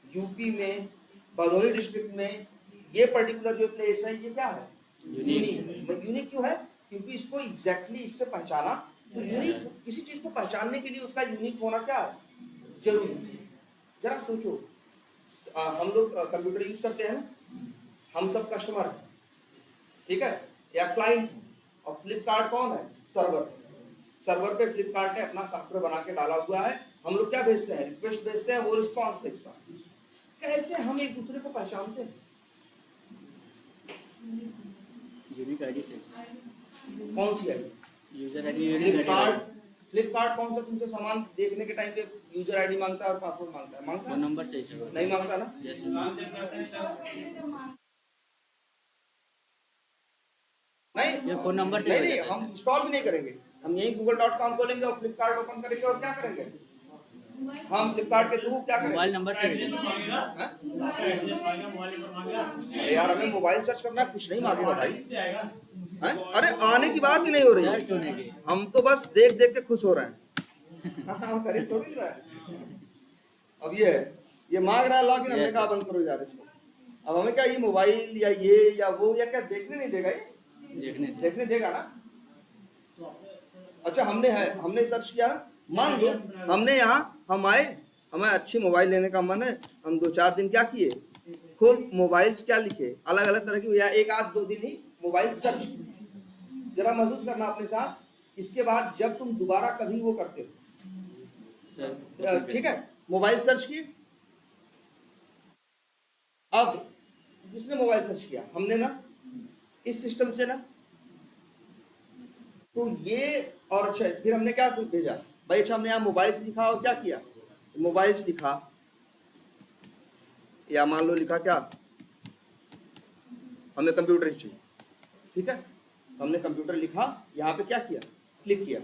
यूपी में, भदोही डिस्ट्रिक्ट में ये पर्टिकुलर जो प्लेस है, ये क्या है? यूनिक। यूनिक क्यों है? क्योंकि इसको एग्जैक्टली इससे पहचाना। तो यूनिक, किसी चीज को पहचानने के लिए उसका यूनिक होना क्या है? जरूरी। जरा सोचो, हम लोग कंप्यूटर यूज करते हैं ना, हम सब कस्टमर हैं, ठीक है, या क्लाइंट है, और फ्लिपकार्ट कौन है? सर्वर। सर्वर पे फ्लिपकार्ट ने अपना सॉफ्टवेयर बना के डाला हुआ है। हम लोग क्या भेजते हैं? रिक्वेस्ट भेजते हैं, वो रिस्पॉन्स भेजता है। कैसे हम एक दूसरे को पहचानते हैं? यूनिक आईडी से। कौन सी ID? User ID unique Flipkart. ID. Flipkart कौन सा तुमसे सामान देखने के टाइम पे यूजर आईडी मांगता है और पासवर्ड मांगता है? मांगता वो है? नंबर से ही सर। नहीं मांगता ना। यस। नहीं ये फोन नंबर से नहीं हो नहीं, जाता है हम सर। इंस्टॉल भी नहीं करेंगे। हम यही google.com खोलेंगे और फ्लिपकार्ट ओपन करेंगे, और क्या करेंगे? हम फ्लिपकार्ट के थ्रू क्या करेंगे? मोबाइल नंबर से हो जाता है। हाँ? अरे यार, हमें मोबाइल सर्च करना है, कुछ नहीं मांगेगा भाई। हैं? अरे आने की बात ही नहीं हो रही है। सर्च होने की। हम तो बस देख देख के खुश हो रहे हैं। हाँ, हम खरीद थोड़ी रहे हैं। अब ये मांग रहा है लॉगिन, हमने Yes, कहा sir. बंद करो यार इसको। अब हमें क्या, ये मोबाइल या ये या वो या क्या देखने नहीं देगा? ये देखने देगा ना। अच्छा, हमने सर्च किया, मान लो हमने यहाँ, हम आए, हमें अच्छी मोबाइल लेने का मन है, हम 2-4 दिन क्या किए, खोल मोबाइल्स क्या लिखे, अलग अलग तरह की, या 1-2 दिन ही मोबाइल सर्च किए। जरा महसूस करना अपने साथ। इसके बाद जब तुम दोबारा कभी वो करते हो, ठीक है, मोबाइल सर्च किए, अब किसने मोबाइल सर्च किया? हमने ना, इस सिस्टम से ना। तो ये, और अच्छा, फिर हमने क्या भेजा भाई? अच्छा, हमने यहाँ मोबाइल्स लिखा और क्या किया? मोबाइल्स लिखा, या मान लो लिखा क्या, हमें कंप्यूटर ही चाहिए, ठीक है, तो हमने कंप्यूटर लिखा, यहाँ पे क्या किया? क्लिक किया,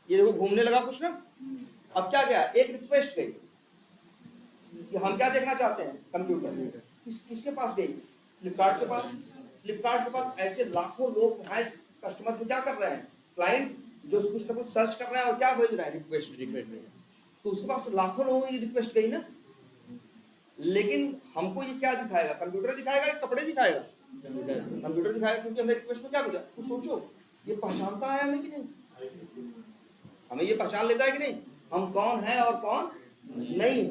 ये देखो घूमने लगा कुछ ना। अब क्या गया? एक रिक्वेस्ट गई कि हम क्या देखना चाहते हैं? कंप्यूटर। किसके पास गई? फ्लिपकार्ट के पास। फ्लिपकार्ट के पास ऐसे लाखों लोग हैं, कस्टमर को क्या कर रहे हैं? क्लाइंट, जो कुछ ना कुछ सर्च कर रहे हैं और क्या भेज रहे हैं? रिक्वेस्ट। तो उसके पास लाखों लोगों की रिक्वेस्ट गई ना। लेकिन हमको ये क्या दिखाएगा? कंप्यूटर दिखाएगा या कपड़े दिखाएगा? कंप्यूटर दिखाएगा, क्योंकि हमने रिक्वेस्ट में क्या भेजा। तो सोचो, ये पहचानता है हमें कि नहीं? हमें ये पहचान लेता है कि नहीं, हम कौन है और कौन नहीं है?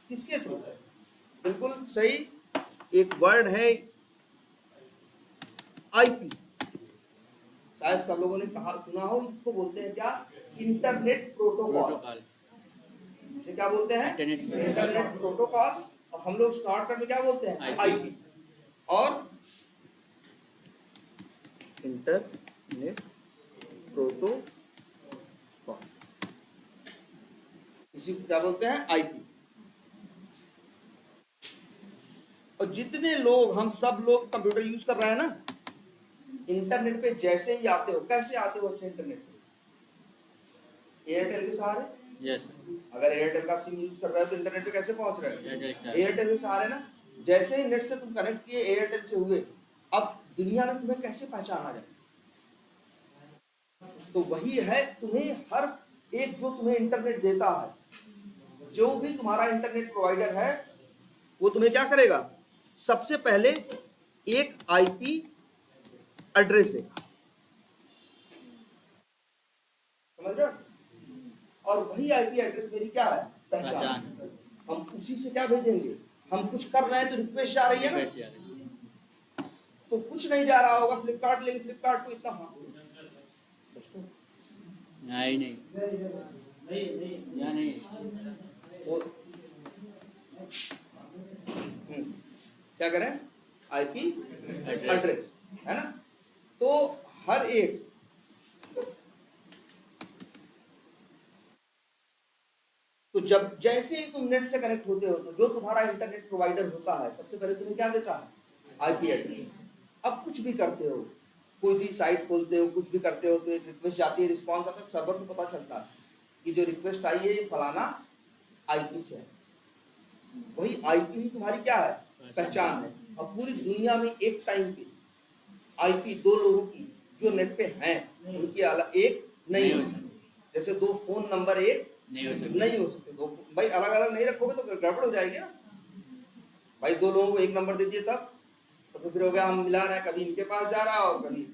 किसके थ्रू? बिल्कुल सही, एक वर्ड है आईपी। शायद सब लोगों ने कहा, सुना हो, इसको बोलते हैं क्या? Internet protocol. इसे क्या बोलते हैं? Internet protocol. और हम लोग शॉर्टकट में क्या बोलते हैं? आईपी। और इंटरनेट प्रोटोकॉल, इसी को क्या बोलते हैं? आईपी। और जितने लोग, हम सब लोग कंप्यूटर यूज कर रहे हैं ना, इंटरनेट पे जैसे ही आते हो, कैसे आते हो? अच्छे इंटरनेट पे एयरटेल के सहारे। यस। अगर एयरटेल का सिम यूज कर रहे हो तो इंटरनेट पे कैसे पहुंच रहे हो? एयरटेल के सहारे ना। जैसे ही नेट से तुम कनेक्ट किए, एयरटेल से हुए, अब दुनिया में तुम्हें कैसे पहचाना जाए? तो वही है, तुम्हें हर एक जो तुम्हें इंटरनेट देता है, जो भी तुम्हारा इंटरनेट प्रोवाइडर है, वो तुम्हें क्या करेगा? सबसे पहले एक आईपी एड्रेस देगा, समझ रहे हो? और वही आईपी एड्रेस मेरी क्या है? पहचान। हम उसी से क्या भेजेंगे? हम कुछ कर रहे हैं तो रिक्वेस्ट जा रही है ना, रिक्वेस्ट जा रही है। तो कुछ नहीं जा रहा होगा फ्लिपकार्ट, लेकिन फ्लिपकार्ट को इतना हाँ यहाँ ही नहीं, यहाँ नहीं। और क्या करें, आईपी एड्रेस, है ना। तो हर एक तो जब जैसे ही तुम नेट से कनेक्ट होते हो तो जो तुम्हारा इंटरनेट प्रोवाइडर होता है सबसे पहले तुम्हें क्या देता है, आईपी एड्रेस। अब कुछ भी करते हो, कोई भी साइट खोलते हो, कुछ भी करते हो तो एक रिक्वेस्ट जाती है, रिस्पॉन्स आता है, सर्वर को पता चलता है कि जो रिक्वेस्ट आई है ये फलाना आईपी से है। वही आईपी ही तुम्हारी क्या है, पहचान है। और पूरी दुनिया में एक टाइम पे आईपी दो लोगों की जो नेट पे हैं उनकी अलग एक नहीं हो सकती। जैसे दो फोन नंबर एक नहीं हो सकते, दो भाई अलग अलग नहीं रखोगे तो गड़बड़ हो जाएगी ना। भाई दो लोगों को एक नंबर दे दिए तब तो फिर हो गया हम मिला रहे हैं, कभी इनके पास जा रहा है और कभी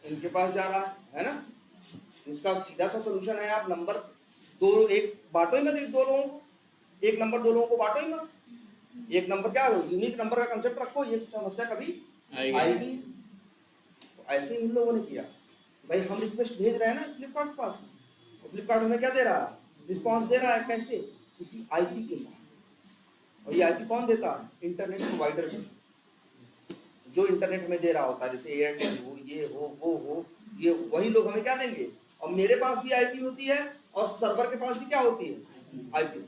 इनके पास जा रहा है ना। इसका सीधा सा सोल्यूशन है, आप नंबर दो एक बांटो ही मत, दो लोगों को एक नंबर, दो लोगों को बांटो ही मत। एक नंबर क्या हो, यूनिक नंबर का कंसेप्ट रखो, ये समस्या कभी आएगी। तो ऐसे ही इन लोगों ने किया, भाई हम रिक्वेस्ट भेज रहे हैं ना फ्लिपकार्ट के पास, तो फ्लिपकार्ट हमें क्या दे रहा है, रिस्पॉन्स दे रहा है। कैसे, किसी आईपी के साथ। और ये आईपी कौन देता है, इंटरनेट प्रोवाइडर जो इंटरनेट हमें दे रहा होता है, जैसे एयरटेल हो, ये हो, वो हो, ये वही लोग हमें क्या देंगे। और मेरे पास भी आईपी होती है और सर्वर के पास भी क्या होती है, आईपी।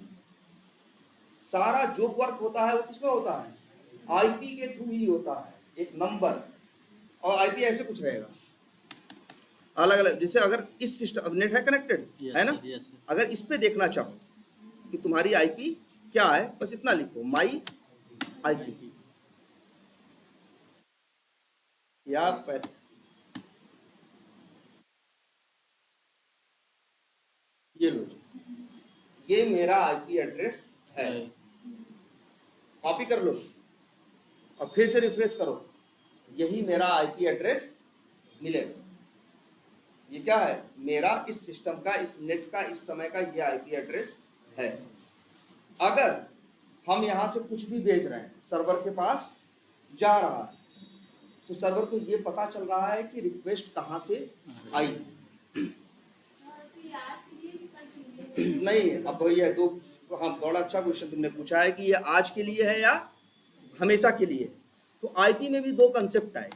सारा जो वर्क होता है वो किसमें होता है, आईपी के थ्रू ही होता है, एक नंबर। और आईपी ऐसे कुछ रहेगा अलग अलग। जैसे अगर इस सिस्टम नेट है कनेक्टेड है ना, अगर इस पे देखना चाहो कि तुम्हारी आईपी क्या है, बस इतना लिखो, माई आईपी। या ये लो, ये मेरा आईपी एड्रेस है, कॉपी कर लो और फिर से रिफ्रेश करो, यही मेरा आईपी एड्रेस मिलेगा। ये क्या है, मेरा इस सिस्टम का, इस नेट का, इस समय का ये आईपी एड्रेस है। अगर हम यहाँ से कुछ भी भेज रहे हैं, सर्वर के पास जा रहा है, तो सर्वर को ये पता चल रहा है कि रिक्वेस्ट कहाँ से आई। नहीं, अब भैया दो, हाँ बड़ा अच्छा क्वेश्चन तुमने पूछा है कि ये आज के लिए है या हमेशा के लिए। तो आईपी में भी दो कंसेप्ट आए,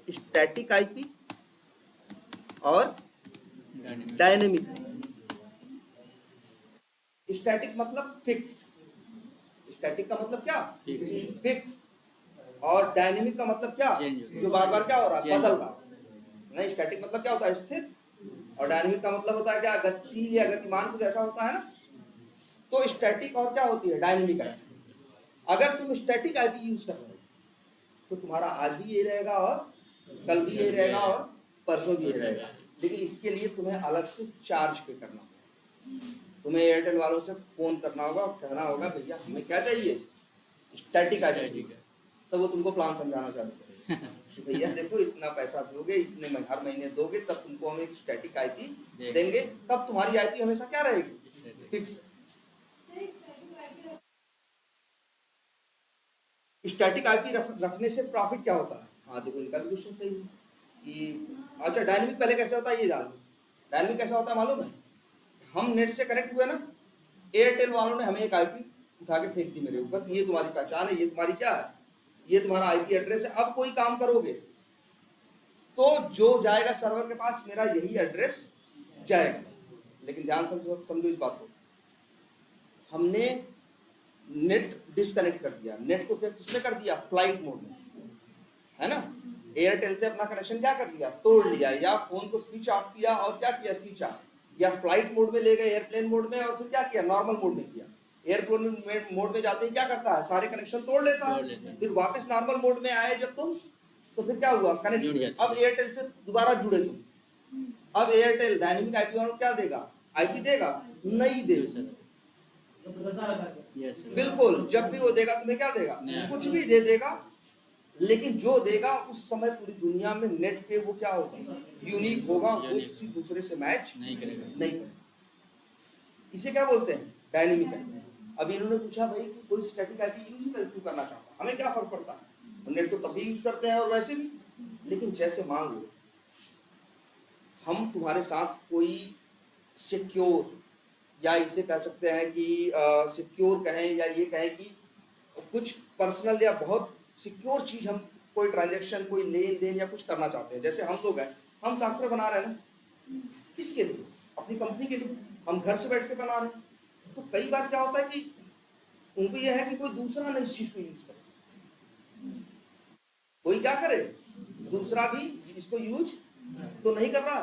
स्टैटिक आईपी और डायनेमिक। स्टैटिक मतलब फिक्स, स्टैटिक का मतलब क्या, फिक्स। और डायनेमिक का मतलब क्या, जो बार बार क्या हो रहा है, बदल रहा। नहीं, स्टैटिक मतलब क्या होता है, स्थिर। और डायनेमिक का मतलब होता है क्या, गतिशील या गतिमान, कुछ ऐसा होता है ना। तो स्टैटिक और क्या होती है, डायनेमिक आईपी। अगर तुम स्टैटिक आईपी यूज कर रहे हो तो तुम्हारा आज भी ये रहेगा और कल भी ये रहेगा और परसों भी ये रहेगा। लेकिन इसके लिए तुम्हें अलग से चार्ज पे करना होगा। तुम्हें एयरटेल वालों से फोन करना होगा और कहना होगा भैया हमें क्या चाहिए, स्टैटिक आईपी। तब वो तुमको प्लान समझाना चालू करेगा कि भैया देखो इतना पैसा दोगे, इतने हर महीने दोगे, तब तुमको हम एक स्टैटिक आईपी देंगे, तब तुम्हारी आईपी हमेशा क्या रहेगी, फिक्स। स्टैटिक आईपी रखने से प्रॉफिट क्या होता है, हाँ देखो इनका भी क्वेश्चन सही है कि अच्छा डायनेमिक पहले कैसे होता है ये जान लो। डायनेमिक कैसा होता है मालूम है, हम नेट से कनेक्ट हुए ना, एयरटेल वालों ने हमें एक आईपी उठा के फेंक दी मेरे ऊपर, ये तुम्हारी पहचान है, ये तुम्हारी क्या है, ये तुम्हारा आईपी एड्रेस है। अब कोई काम करोगे तो जो जाएगा सर्वर के पास मेरा यही एड्रेस जाएगा। लेकिन ध्यान समझो इस बात को, हमने नेट डिस्कनेक्ट कर दिया। नेट को किसने कर दिया, फ्लाइट मोड में, है ना। एयरटेल से अपना कनेक्शन क्या कर लिया, तोड़ लिया, या फोन को स्विच ऑफ किया और क्या किया, स्विच ऑफ, या फ्लाइट मोड में ले गए, एयरप्लेन मोड में, और फिर क्या किया, नॉर्मल मोड में किया। एयरप्लेन मोड में जाते ही क्या करता है, सारे कनेक्शन तोड़ लेता है। फिर वापस नॉर्मल मोड में आए जब तुम, तो फिर क्या हुआ, कनेक्ट। अब एयरटेल से दोबारा जुड़े तुम। अब एयरटेल डायनेमिक आईपी वालों क्या देगा, आईपी देगा, नहीं देगा। बिल्कुल, जब भी वो देगा तुम्हें क्या देगा, कुछ भी दे देगा। लेकिन जो देगा उस समय पूरी दुनिया में नेट पे वो क्या होगा, यूनिक होगा, वो किसी दूसरे से मैच नहीं करेगा। इसे क्या बोलते हैं, डायनेमिक आईपी। अब इन्होंने पूछा भाई कि कोई स्टैटिक आईपी यूज ही क्यों करना चाहता, हमें क्या फर्क पड़ता है, नेट तो तभी यूज करते हैं और वैसे भी। लेकिन जैसे मान लो हम तुम्हारे साथ कोई सिक्योर, या इसे कह सकते हैं कि सिक्योर कहें या ये कहें कि कुछ पर्सनल या बहुत सिक्योर चीज, हम कोई ट्रांजेक्शन कोई लेन देन या कुछ करना चाहते हैं, जैसे हम लोग हैं, हम सॉफ्टवेयर बना रहे हैं ना, किसके लिए, अपनी कंपनी के लिए, हम घर से बैठ के बना रहे हैं। तो कई बार क्या होता है कि उनको यह है कि कोई दूसरा ना इस चीज को यूज करे, कोई क्या करे, दूसरा भी इसको यूज तो नहीं कर रहा।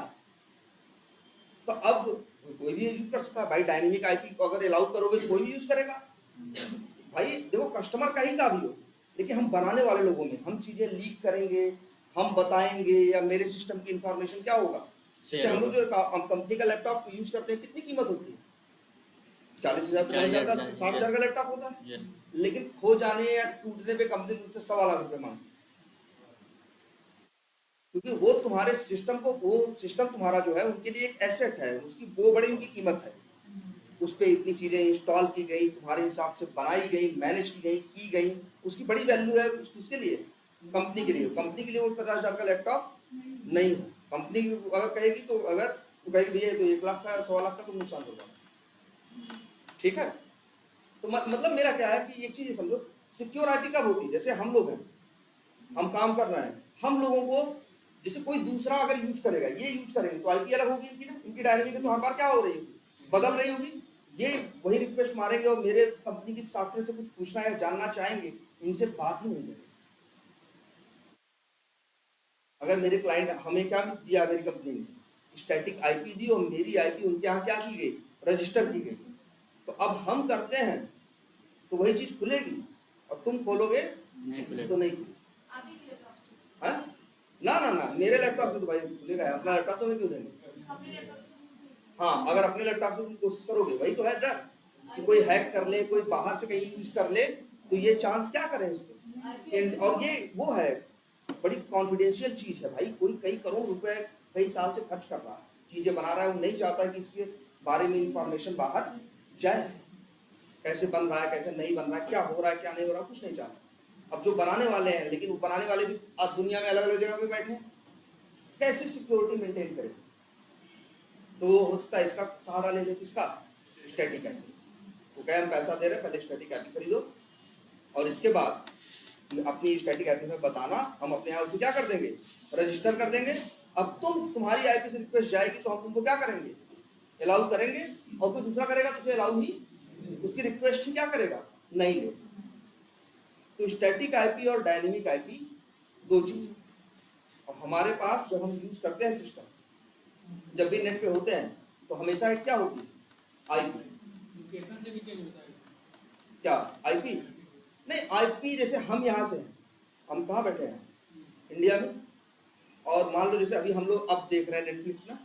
तो अब कोई भी यूज कर सकता है भाई, डायनेमिक आईपी को अगर अलाउ करोगे तो कोई भी यूज करेगा। भाई देखो कस्टमर कहीं का भी हो, लेकिन हम बनाने वाले लोगों में हम चीजें लीक करेंगे, हम बताएंगे, या मेरे सिस्टम की इंफॉर्मेशन क्या होगा। जैसे हम लोग जो कंपनी का लैपटॉप यूज करते हैं, कितनी कीमत होती है, 40,000 50,000 का, 60,000 का लैपटॉप होता है, लेकिन खो जाने या टूटने पे कंपनी तुमसे 1.25 लाख रुपए मांगती है, क्योंकि वो तुम्हारे सिस्टम को, वो सिस्टम तुम्हारा जो है उनके लिए एक एसेट है, उसकी वो बड़ी उनकी कीमत है। उस पर इतनी चीजें इंस्टॉल की गई, तुम्हारे हिसाब से बनाई गई, मैनेज की गई, उसकी बड़ी वैल्यू है। किसके लिए, कंपनी के लिए। कंपनी के लिए वो 50,000 का लैपटॉप नहीं है। कंपनी अगर कहेगी तो, अगर तो कहेगी भैया तो 1 लाख का 1.25 लाख का तो नुकसान होगा, ठीक है। तो मतलब मेरा क्या है कि एक चीज समझो, सिक्योर आईपी कब होती है, जैसे हम लोग हैं, हम काम कर रहे हैं, हम लोगों को जैसे कोई दूसरा अगर यूज करेगा, ये यूज करेंगे तो आईपी अलग होगी इनकी ना, इनकी डायनेमिक तो हर बार क्या हो रही होगी, बदल रही होगी। ये वही रिक्वेस्ट मारेंगे और मेरे कंपनी की सॉफ्टवेयर से कुछ पूछना या जानना चाहेंगे, इनसे बात ही नहीं करेंगे। अगर मेरे क्लाइंट हमें क्या दिया, मेरी कंपनी ने स्टैटिक आईपी दी और मेरी आईपी उनके यहाँ क्या की गई, रजिस्टर की गई, तो अब हम करते हैं तो वही चीज खुलेगी, और तुम खोलोगे तो नहीं खुलेगी। हाँ? ना मेरे लैपटॉप से तो भाई खुलेगा, अपना लैपटॉप तो मैं क्यों देंगे। हाँ, अगर अपने लैपटॉप से तुम कोशिश करोगे, वही तो है डर कि कोई हैक कर ले, कोई बाहर से कहीं यूज कर ले, तो ये चांस क्या करें उसको। और ये वो है, बड़ी कॉन्फिडेंशियल चीज है भाई, कोई कई करोड़ रुपए कई साल से खर्च कर रहा है, चीजें बना रहा है, वो नहीं चाहता कि इसके बारे में इंफॉर्मेशन बाहर जाए, कैसे बन रहा है कैसे नहीं बन रहा है, क्या हो रहा है क्या नहीं हो रहा, कुछ नहीं चाहता। अब जो बनाने वाले हैं, लेकिन वो बनाने वाले भी आज दुनिया में अलग अलग जगह पे बैठे हैं, कैसे सिक्योरिटी मेंटेन करें। तो उसका इसका सहारा ले लो, किसका, स्टैटिक आईपी। तो क्या हम पैसा दे रहे हैं, पहले स्टैटिक आईपी खरीदो, और इसके बाद अपनी स्टैटिक आईपी में बताना, हम अपने यहाँ उसे क्या कर देंगे, रजिस्टर कर देंगे। अब तुम्हारी आईपी से रिक्वेस्ट जाएगी तो हम तुमको क्या करेंगे, अलाउ करेंगे, और कोई दूसरा करेगा तो उसे अलाउ ही, उसकी रिक्वेस्ट ही क्या करेगा, नहीं लेगा। तो स्टैटिक आईपी और डायनेमिक आईपी दो चीज। और हमारे पास जब हम यूज करते हैं सिस्टम, जब भी नेट पे होते हैं, तो हमेशा एक क्या होती है, आईपी। लोकेशन से भी चेंज होता है क्या आईपी, नहीं आईपी जैसे हम यहाँ से हैं, हम कहाँ बैठे हैं, इंडिया में, और मान लो जैसे अभी हम लोग अब देख रहे हैं नेटफ्लिक्स ना,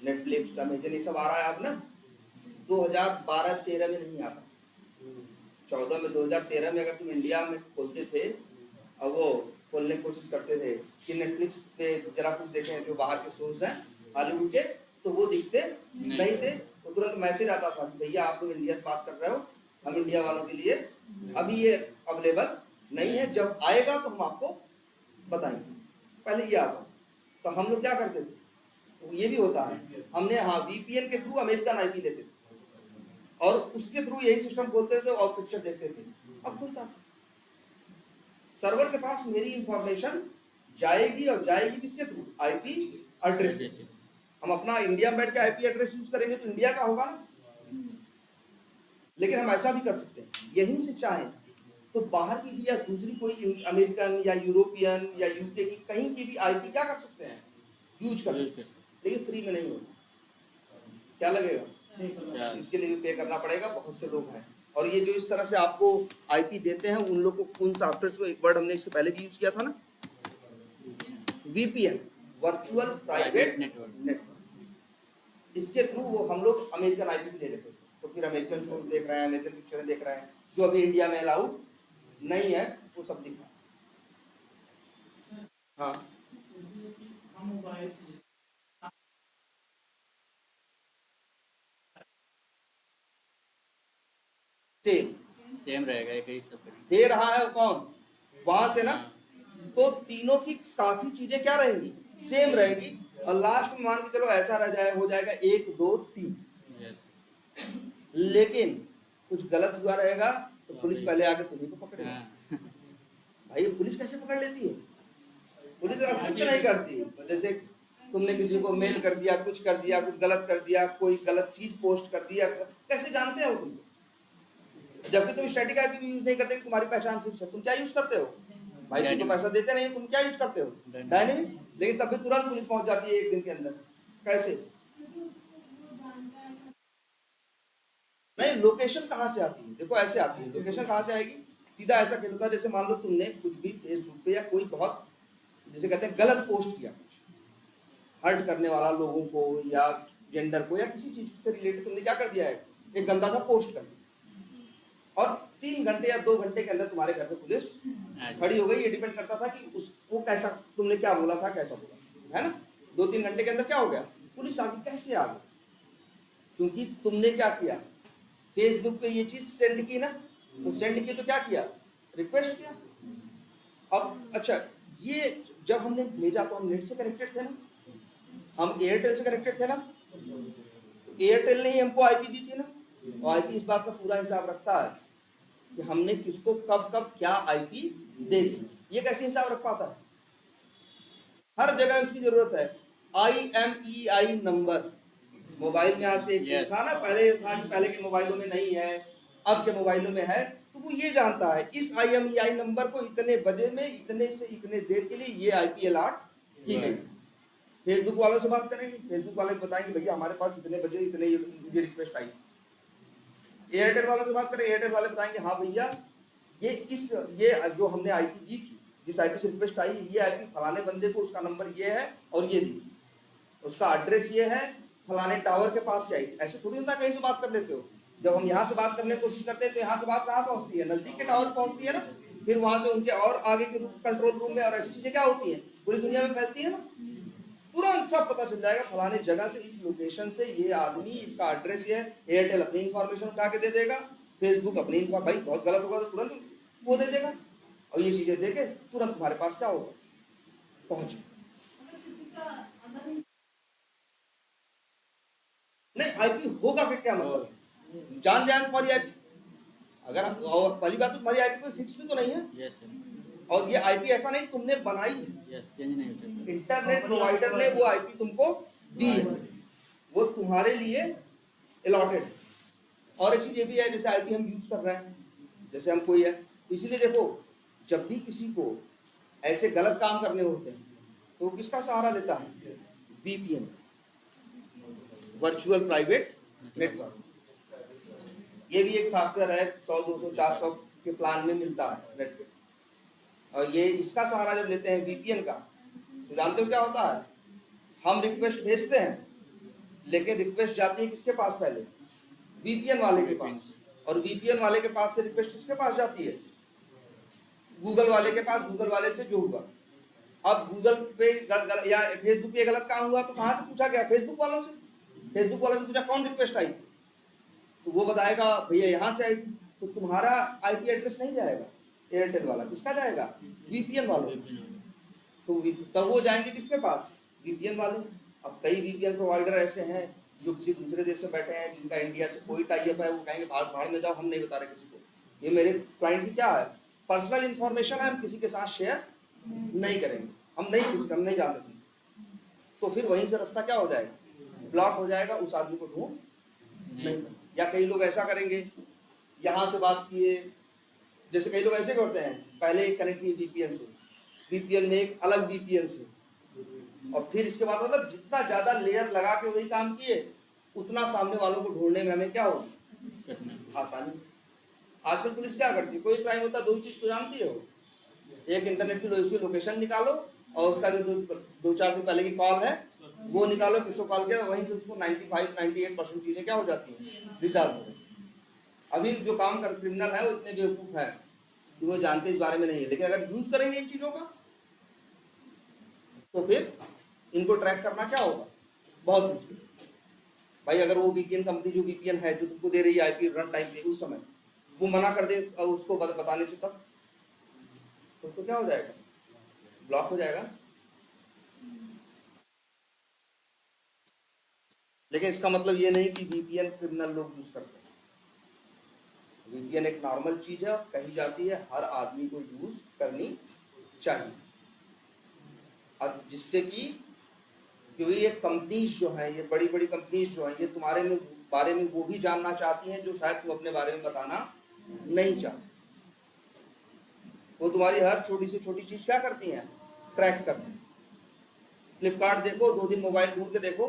नेटफ्लिक्स अमेजन ये सब आ रहा है अब ना, 2012-13 में नहीं आता, 14 में, 2013 में अगर तुम इंडिया में खोलते थे, अब वो खोलने की कोशिश करते थे कि नेटफ्लिक्स पे जरा कुछ देखें जो बाहर के शोज हैं हॉलीवुड के, तो वो दिखते नहीं थे, तो तुरंत मैसेज आता था कि भैया आप लोग इंडिया से बात कर रहे हो, हम इंडिया वालों के लिए अभी ये अवेलेबल नहीं है, जब आएगा तो हम आपको बताएंगे। पहले ये आता, तो हम लोग क्या करते थे, तो ये भी होता है, हमने हाँ वीपीएन के थ्रू अमेरिकन आईपी लेते थे, और उसके थ्रू यही सिस्टम खोलते थे और पिक्चर देखते थे। अब खुलता था, सर्वर के पास मेरी इंफॉर्मेशन जाएगी, और जाएगी किसके थ्रू, आईपी एड्रेस के थ्रू। हम अपना इंडिया में बैठ के आईपी एड्रेस यूज करेंगे तो इंडिया का होगा ना, लेकिन हम ऐसा भी कर सकते हैं, यहीं से चाहें तो बाहर की भी, या दूसरी कोई अमेरिकन या यूरोपियन या यूके की कहीं की भी आईपी क्या कर सकते हैं, यूज कर सकते हैं, लेकिन फ्री में नहीं होगा। क्या लगेगा, इसके लिए भी पे करना पड़ेगा, बहुत से लोग हैं। और ये जो इस तरह से आपको आईपी देते हैं, उन लोग को, उन सॉफ्टवेयर को, एक वर्ड हमने इसके पहले भी यूज किया था ना, वीपीएन, वर्चुअल प्राइवेट नेटवर्क, इसके थ्रू वो हम लोग अमेरिकन आईपी भी ले लेते थे, तो फिर अमेरिकन शोज देख रहे हैं, अमेरिकन पिक्चरें देख रहे हैं, जो अभी इंडिया में अलाउड नहीं है, वो सब दिख रहा है। हाँ, हम मोबाइल से सेम सेम रहेगा, एक ही सब करेंगे। दे रहा है वो कौन, वहां से ना, तो तीनों की काफी चीजें क्या रहेंगी, सेम रहेगी। और लास्ट में मान के चलो ऐसा रह जाए, हो जाएगा 1 2 3, यस। लेकिन कुछ गलत हुआ रहेगा तो तो पुलिस अभी पहले आके तुम्ही को पकड़ेगा। हाँ भाई पुलिस कैसे पकड़ लेती है, पुलिस अब कुछ नहीं करती। जैसे तुमने किसी को मेल कर दिया, कुछ कर दिया, कुछ गलत कर दिया, कोई गलत चीज पोस्ट कर दिया, कैसे जानते हो तुमको, जबकि तुम स्टैटिक आईपी भी यूज नहीं करते कि तुम्हारी पहचान फिक्स है, तुम क्या यूज करते हो भाई, तुम तो पैसा देते नहीं, तुम क्या यूज करते हो, डायनेमिक। लेकिन तब भी तुरंत पुलिस पहुंच जाती है 1 दिन के अंदर, कैसे, नहीं लोकेशन कहाँ से आती है, देखो ऐसे आती है लोकेशन, कहाँ से आएगी, सीधा ऐसा खेल होता है, जैसे मान लो तुमने कुछ भी फेसबुक पे या कोई बहुत जैसे कहते हैं गलत पोस्ट किया, कुछ हर्ट करने वाला लोगों को या जेंडर को या किसी चीज से रिलेटेड तुमने क्या कर दिया है, एक गंदा सा पोस्ट कर दिया, और 3 घंटे या 2 घंटे के अंदर तुम्हारे घर पे पुलिस खड़ी हो गई। ये डिपेंड करता था कि उसको कैसा, तुमने क्या बोला था, कैसा बोला है ना, 2-3 घंटे के अंदर क्या हो गया, पुलिस आ गई। कैसे आ गई, क्योंकि तुमने क्या किया, फेसबुक पे ये चीज सेंड की ना, तो सेंड की तो क्या किया, रिक्वेस्ट किया। अब अच्छा, ये जब हमने भेजा तो हम नेट से कनेक्टेड थे ना, हम एयरटेल से कनेक्टेड थे ना, तो एयरटेल ने ही हमको आईपी दी थी ना, और आईपी इस बात का पूरा हिसाब रखता है कि हमने किसको कब कब क्या आईपी दे दी। ये कैसे हिसाब रख पाता है, हर जगह उसकी जरूरत है। IMEI नंबर मोबाइल में आज एक Yes. था ना, पहले था कि पहले के मोबाइलों में नहीं है, अब के मोबाइलों में है, तो वो ये जानता है इस IMEI नंबर को इतने बजे में इतने से इतने देर के लिए ये आईपी अलॉट की गई। फेसबुक वालों से बात करेंगे, फेसबुक वाले बताएंगे भैया हमारे पास इतने बजे इतने ये रिक्वेस्ट आई। एयरटेल वालों से बात करें, एयरटेल वाले बताएंगे हाँ भैया ये जो हमने आईपी दी थी, जिस आईपी से रिक्वेस्ट आई, ये आईपी फलाने बंदे को, उसका नंबर ये है और ये दी, उसका एड्रेस ये है, फलाने टावर के पास से आई। ऐसे थोड़ी होता कहीं से बात कर लेते हो, जब हम यहाँ से बात करने की कोशिश करते हैं तो यहाँ से बात कहाँ पहुँचती है, नजदीक के टावर पहुँचती है ना, फिर वहां से उनके और आगे के कंट्रोल रूम में, और ऐसी चीजें क्या होती है पूरी दुनिया में फैलती है ना, तुरंत सब पता चल जाएगा फलाने जगह से, इस लोकेशन से ये आदमी, इसका एड्रेस ये है। एयरटेल अपनी इंफॉर्मेशन उठा के दे देगा, फेसबुक अपनी भाई बहुत गलत होगा तो तुरंत वो दे देगा, और ये चीजें देके तुरंत तुम्हारे पास क्या होगा, पहुंच। नहीं आईपी होगा फिर क्या मतलब, जान जान तुम्हारी आईपी, अगर और पहली बात तो तुम्हारी आईपी कोई फिक्स भी तो नहीं है, यस सर, और ये आईपी ऐसा नहीं तुमने बनाई है, यस चेंज नहीं हो सकता। इंटरनेट प्रोवाइडर ने वो आईपी तुमको दी है, वो तुम्हारे लिए अलॉटेड है। और एक चीज ये भी है, जैसे आईपी हम यूज कर रहे हैं, जैसे हम कोई है, तो इसीलिए देखो जब भी किसी को ऐसे गलत काम करने होते हैं तो वो किसका सहारा लेता है, VPN, वर्चुअल प्राइवेट नेटवर्क। ये भी एक सॉफ्टवेयर है, 100 200 400 के प्लान में मिलता है नेट पे, और ये इसका सहारा जब लेते हैं VPN का, तो जानते हो क्या होता है, हम रिक्वेस्ट भेजते हैं लेकिन रिक्वेस्ट जाती है किसके पास, पहले VPN वाले के पास, और VPN वाले के पास से रिक्वेस्ट किसके पास जाती है, गूगल वाले के पास, गूगल वाले से जो हुआ। अब गूगल पे या फेसबुक पे गलत काम हुआ तो कहाँ से पूछा गया, फेसबुक वालों से, फेसबुक वालों से पूछा कौन रिक्वेस्ट आई थी, तो वो बताएगा भैया यहाँ से आई थी, तो तुम्हारा आईपी एड्रेस नहीं जाएगा एयरटेल वाला, किसका जाएगा, VPN वालों, तो तब वो जाएंगे किसके पास, VPN वाले। अब कई VPN प्रोवाइडर ऐसे हैं जो किसी दूसरे देश से बैठे हैं, जिनका इंडिया से कोई टाई अप है, वो कहेंगे भाड़ में जाओ, हम नहीं बता रहे किसी को, ये मेरे क्लाइंट की क्या है, पर्सनल इंफॉर्मेशन है, हम किसी के साथ शेयर नहीं करेंगे, हम नहीं जानते, तो फिर वहीं से रास्ता क्या हो जाएगा, ब्लॉक हो जाएगा, उस आदमी को ढूंढ नहीं। या कई लोग ऐसा करेंगे, यहाँ से बात किए, जैसे कई लोग ऐसे करते हैं, पहले एक कनेक्ट किए VPN से, VPN में एक अलग VPN से, और फिर इसके बाद मतलब जितना ज्यादा लेयर लगा के वही काम किए, उतना सामने वालों को ढूंढने में हमें क्या होगी, आसानी। आजकल पुलिस क्या करती है, कोई क्राइम होता है, दो चीज तो जानती हो, एक इंटरनेट की लोकेशन निकालो, और उसका जो 2-4 दिन पहले की कॉल है वो निकालो, किसको कॉल किया, वहीं से उसको 95-98% चीजें क्या हो जाती हैं, रिजॉल्व हो जाती हैं। अभी जो काम कर क्रिमिनल है वो इतने बेवकूफ है कि वो जानते इस बारे में नहीं है, लेकिन अगर यूज करेंगे इन चीजों का तो फिर इनको ट्रैक करना क्या होगा, बहुत मुश्किल भाई। अगर वो VPN कंपनी जो VPN है जो तुमको दे रही है आईपी रन टाइम पे, उस समय वो मना कर दे उसको बताने से, तब तो क्या हो जाएगा, ब्लॉक हो जाएगा। लेकिन इसका मतलब ये नहीं कि वीपीएन क्रिमिनल लोग यूज करते हैं। वीपीएन एक नॉर्मल चीज है और कही जाती है हर आदमी को यूज करनी चाहिए। अब जिससे कि क्योंकि ये कंपनीज जो है, ये बड़ी बड़ी कंपनीज जो है, ये तुम्हारे में बारे में वो भी जानना चाहती हैं जो शायद तुम अपने बारे में बताना नहीं चाहते। वो तुम्हारी हर छोटी से छोटी चीज क्या करती हैं, ट्रैक करती हैं। फ्लिपकार्ट देखो, 2 दिन मोबाइल ढूंढ के देखो,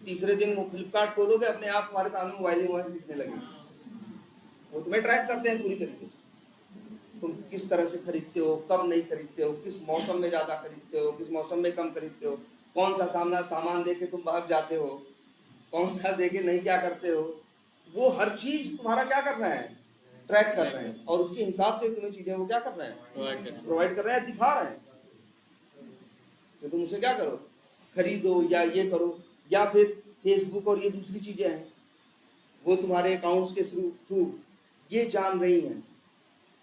तीसरे दिन वो फ्लिपकार्ट खोलोगे अपने आप तुम्हारे सामने मोबाइल दिखने लगेगी। वो तुम्हें ट्रैक करते हैं पूरी तरीके से, तुम किस तरह से खरीदते हो, कब नहीं खरीदते हो, किस मौसम में ज्यादा खरीदते हो, किस मौसम में कम खरीदते हो, कौन सा सामान देके तुम भाग जाते हो, कौन सा देके नहीं क्या करते हो। वो हर चीज तुम्हारा क्या कर रहे हैं, ट्रैक कर रहे हैं, और उसके हिसाब से तुम्हें चीजें वो क्या कर रहे हैं, प्रोवाइड कर रहे हैं, दिखा रहे हैं कि तुम उसे क्या करो, खरीदो या ये करो। या फिर फेसबुक और ये दूसरी चीजें हैं, वो तुम्हारे अकाउंट्स के थ्रू ये जान रही हैं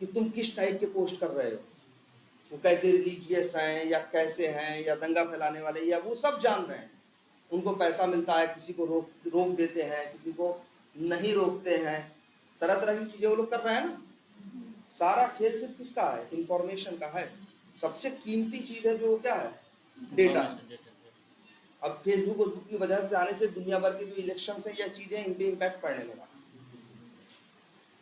कि तुम किस टाइप के पोस्ट कर रहे हो, वो कैसे रिलीजियस हैं या कैसे हैं या दंगा फैलाने वाले, या वो सब जान रहे हैं। उनको पैसा मिलता है, किसी को रोक देते हैं, किसी को नहीं रोकते हैं, तरह तरह की चीजें वो लोग कर रहे हैं ना। सारा खेल सिर्फ किसका है, इंफॉर्मेशन का है। सबसे कीमती चीज है जो क्या है, डेटा। अब फेसबुक की वजह से आने से दुनिया भर के जो इलेक्शन है या चीजें, इन पे इम्पैक्ट पड़ने लगा।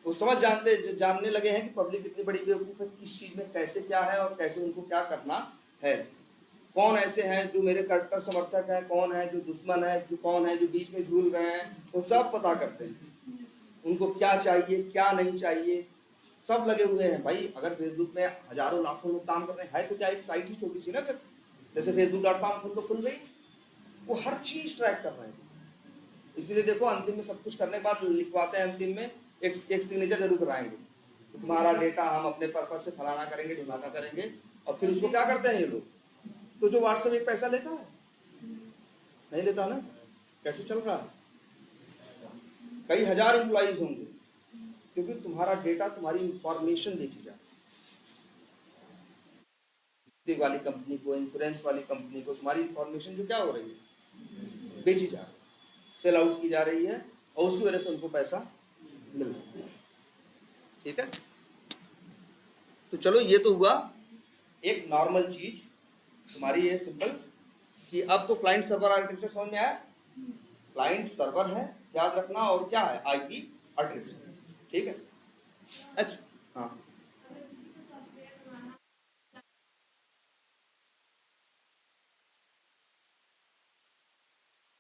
वो जानने लगे हैं कि पब्लिक इतनी बड़ी बेवकूफ है, किस चीज में कैसे क्या है और कैसे उनको क्या करना है। कौन ऐसे हैं जो मेरे कट्टर समर्थक हैं, कौन है जो दुश्मन है, जो कौन है जो बीच में झूल रहे हैं, वो सब पता करते हैं। उनको क्या चाहिए क्या नहीं चाहिए, सब लगे हुए हैं भाई। अगर फेसबुक में हजारों लाखों लोग काम कर रहे हैं तो क्या एक साइट ही छोटी सी ना, फिर जैसे facebook.com खुल तो खुल गई, वो हर चीज ट्रैक कर रहे हैं। इसीलिए देखो अंतिम में सब कुछ करने के बाद लिखवाते हैं, अंतिम में एक सिग्नेचर जरूर कराएंगे तो तुम्हारा डेटा हम अपने पर्पज से फलाना करेंगे ढिमाना करेंगे। और फिर उसको क्या करते हैं ये लोग, तो जो व्हाट्सएप एक पैसा लेता है, नहीं लेता ना, कैसे चल रहा है, कई हजार एम्प्लॉइज होंगे, क्योंकि तुम्हारा डेटा, तुम्हारी इंफॉर्मेशन बेची जा रही है। वाली कंपनी को, इंश्योरेंस वाली कंपनी को तुम्हारी इंफॉर्मेशन जो क्या हो रही है, बेची जा रही है, सेल आउट की जा रही है, और उसकी वजह से उनको पैसा मिल रहा है। ठीक है, तो चलो ये तो हुआ एक नॉर्मल चीज तुम्हारी, ये सिंपल कि अब तो क्लाइंट सर्वर आर्किटेक्चर समझ में आया। क्लाइंट सर्वर है याद रखना, और क्या है, आईपी एड्रेस। ठीक है, अच्छा हाँ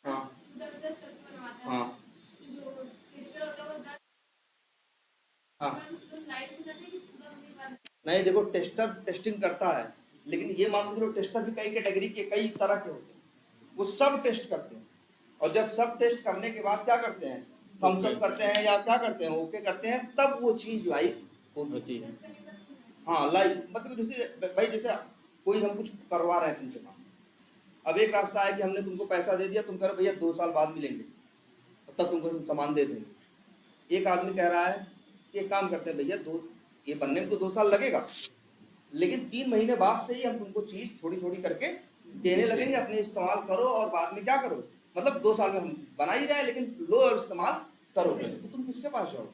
हाँ हाँ हाँ, नहीं देखो, टेस्टिंग करता है, लेकिन ये मान लो टेस्टर भी कई कैटेगरी के, कई तरह के होते हैं, वो सब टेस्ट करते हैं। और जब सब टेस्ट करने के बाद क्या करते हैं, थम्स अप करते हैं या क्या करते हैं, ओके करते हैं, तब वो चीज लाइव होती है। हाँ लाइव मतलब जैसे भाई, जैसे कोई हम कुछ करवा रहे हैं तुमसे काम, अब एक रास्ता है कि हमने तुमको पैसा दे दिया, तुम कह रहे भैया 2 साल बाद मिलेंगे, तब तुमको हम सामान दे देंगे। एक आदमी कह रहा है एक काम करते हैं भैया, ये बनने में तो 2 साल लगेगा, लेकिन 3 महीने बाद से ही हम तुमको चीज थोड़ी थोड़ी करके देने लगेंगे, अपने इस्तेमाल करो और बाद में क्या करो, मतलब 2 साल में हम बना ही रहे लेकिन लो और इस्तेमाल करोगे, तो तुम किसके पास जाओ।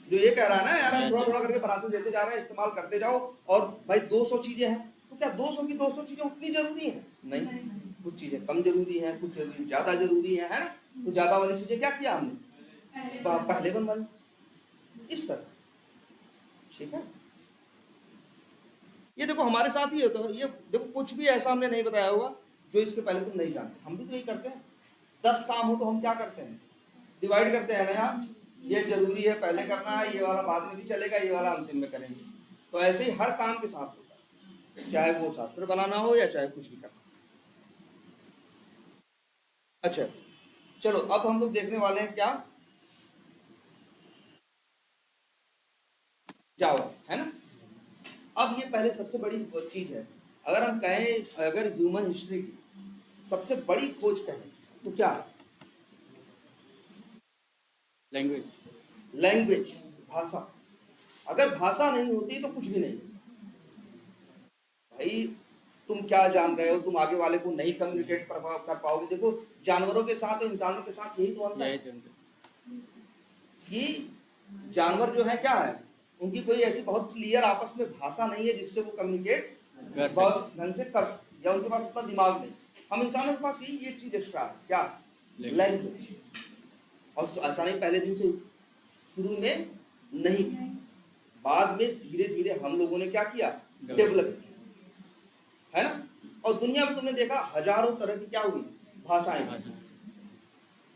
जो ये कह रहा है ना यार, हम थोड़ा थोड़ा करके बनाते देते जा रहे हैं, इस्तेमाल करते जाओ, और भाई 200 चीजें हैं, तो क्या 200 की 200 चीजें उतनी जरूरी है, नहीं, कुछ चीजें कम जरूरी है, कुछ चीजें ज्यादा जरूरी है ना। तो ज्यादा वाली चीजें क्या किया हमने, पहले बनवाई, इस तरह से। ठीक है, ये देखो हमारे साथ ही होता है। ये देखो कुछ भी ऐसा हमने नहीं बताया होगा जो इसके पहले तुम नहीं जानते। हम भी तो यही करते हैं, 10 काम हो तो हम क्या करते हैं, डिवाइड करते हैं ना यार, ये जरूरी है पहले करना है, ये वाला बाद में भी चलेगा, ये वाला अंतिम में करेंगे। तो ऐसे ही हर काम के साथ होता है, चाहे वो सॉफ्टवेयर बनाना हो या चाहे कुछ भी करना। अच्छा चलो, अब हम लोग देखने वाले हैं क्या, जावा, है ना। अब ये पहले सबसे बड़ी चीज है, अगर हम कहें, अगर ह्यूमन हिस्ट्री की सबसे बड़ी खोज कहें तो क्या है, लैंग्वेज। लैंग्वेज, भाषा, अगर भाषा नहीं होती तो कुछ भी नहीं। भाई तुम क्या जान रहे हो, तुम आगे वाले को नहीं कम्युनिकेट कर पाओगे। देखो जानवरों के साथ और इंसानों के साथ यही तो अंतर है कि जानवर जो है क्या है, उनकी कोई ऐसी बहुत क्लियर आपस में भाषा नहीं है जिससे वो कम्युनिकेट बहुत ढंग से कर सकते, या उनके पास उतना दिमाग नहीं। हम इंसानों के पास यही एक चीज एक्स्ट्रा है, क्या? लैंग्वेज। और आसानी पहले दिन से शुरू में नहीं थी, बाद में धीरे धीरे हम लोगों ने क्या किया, डेवलप किया, है ना। और दुनिया में तुमने देखा हजारों तरह की क्या हुई भाषाएं।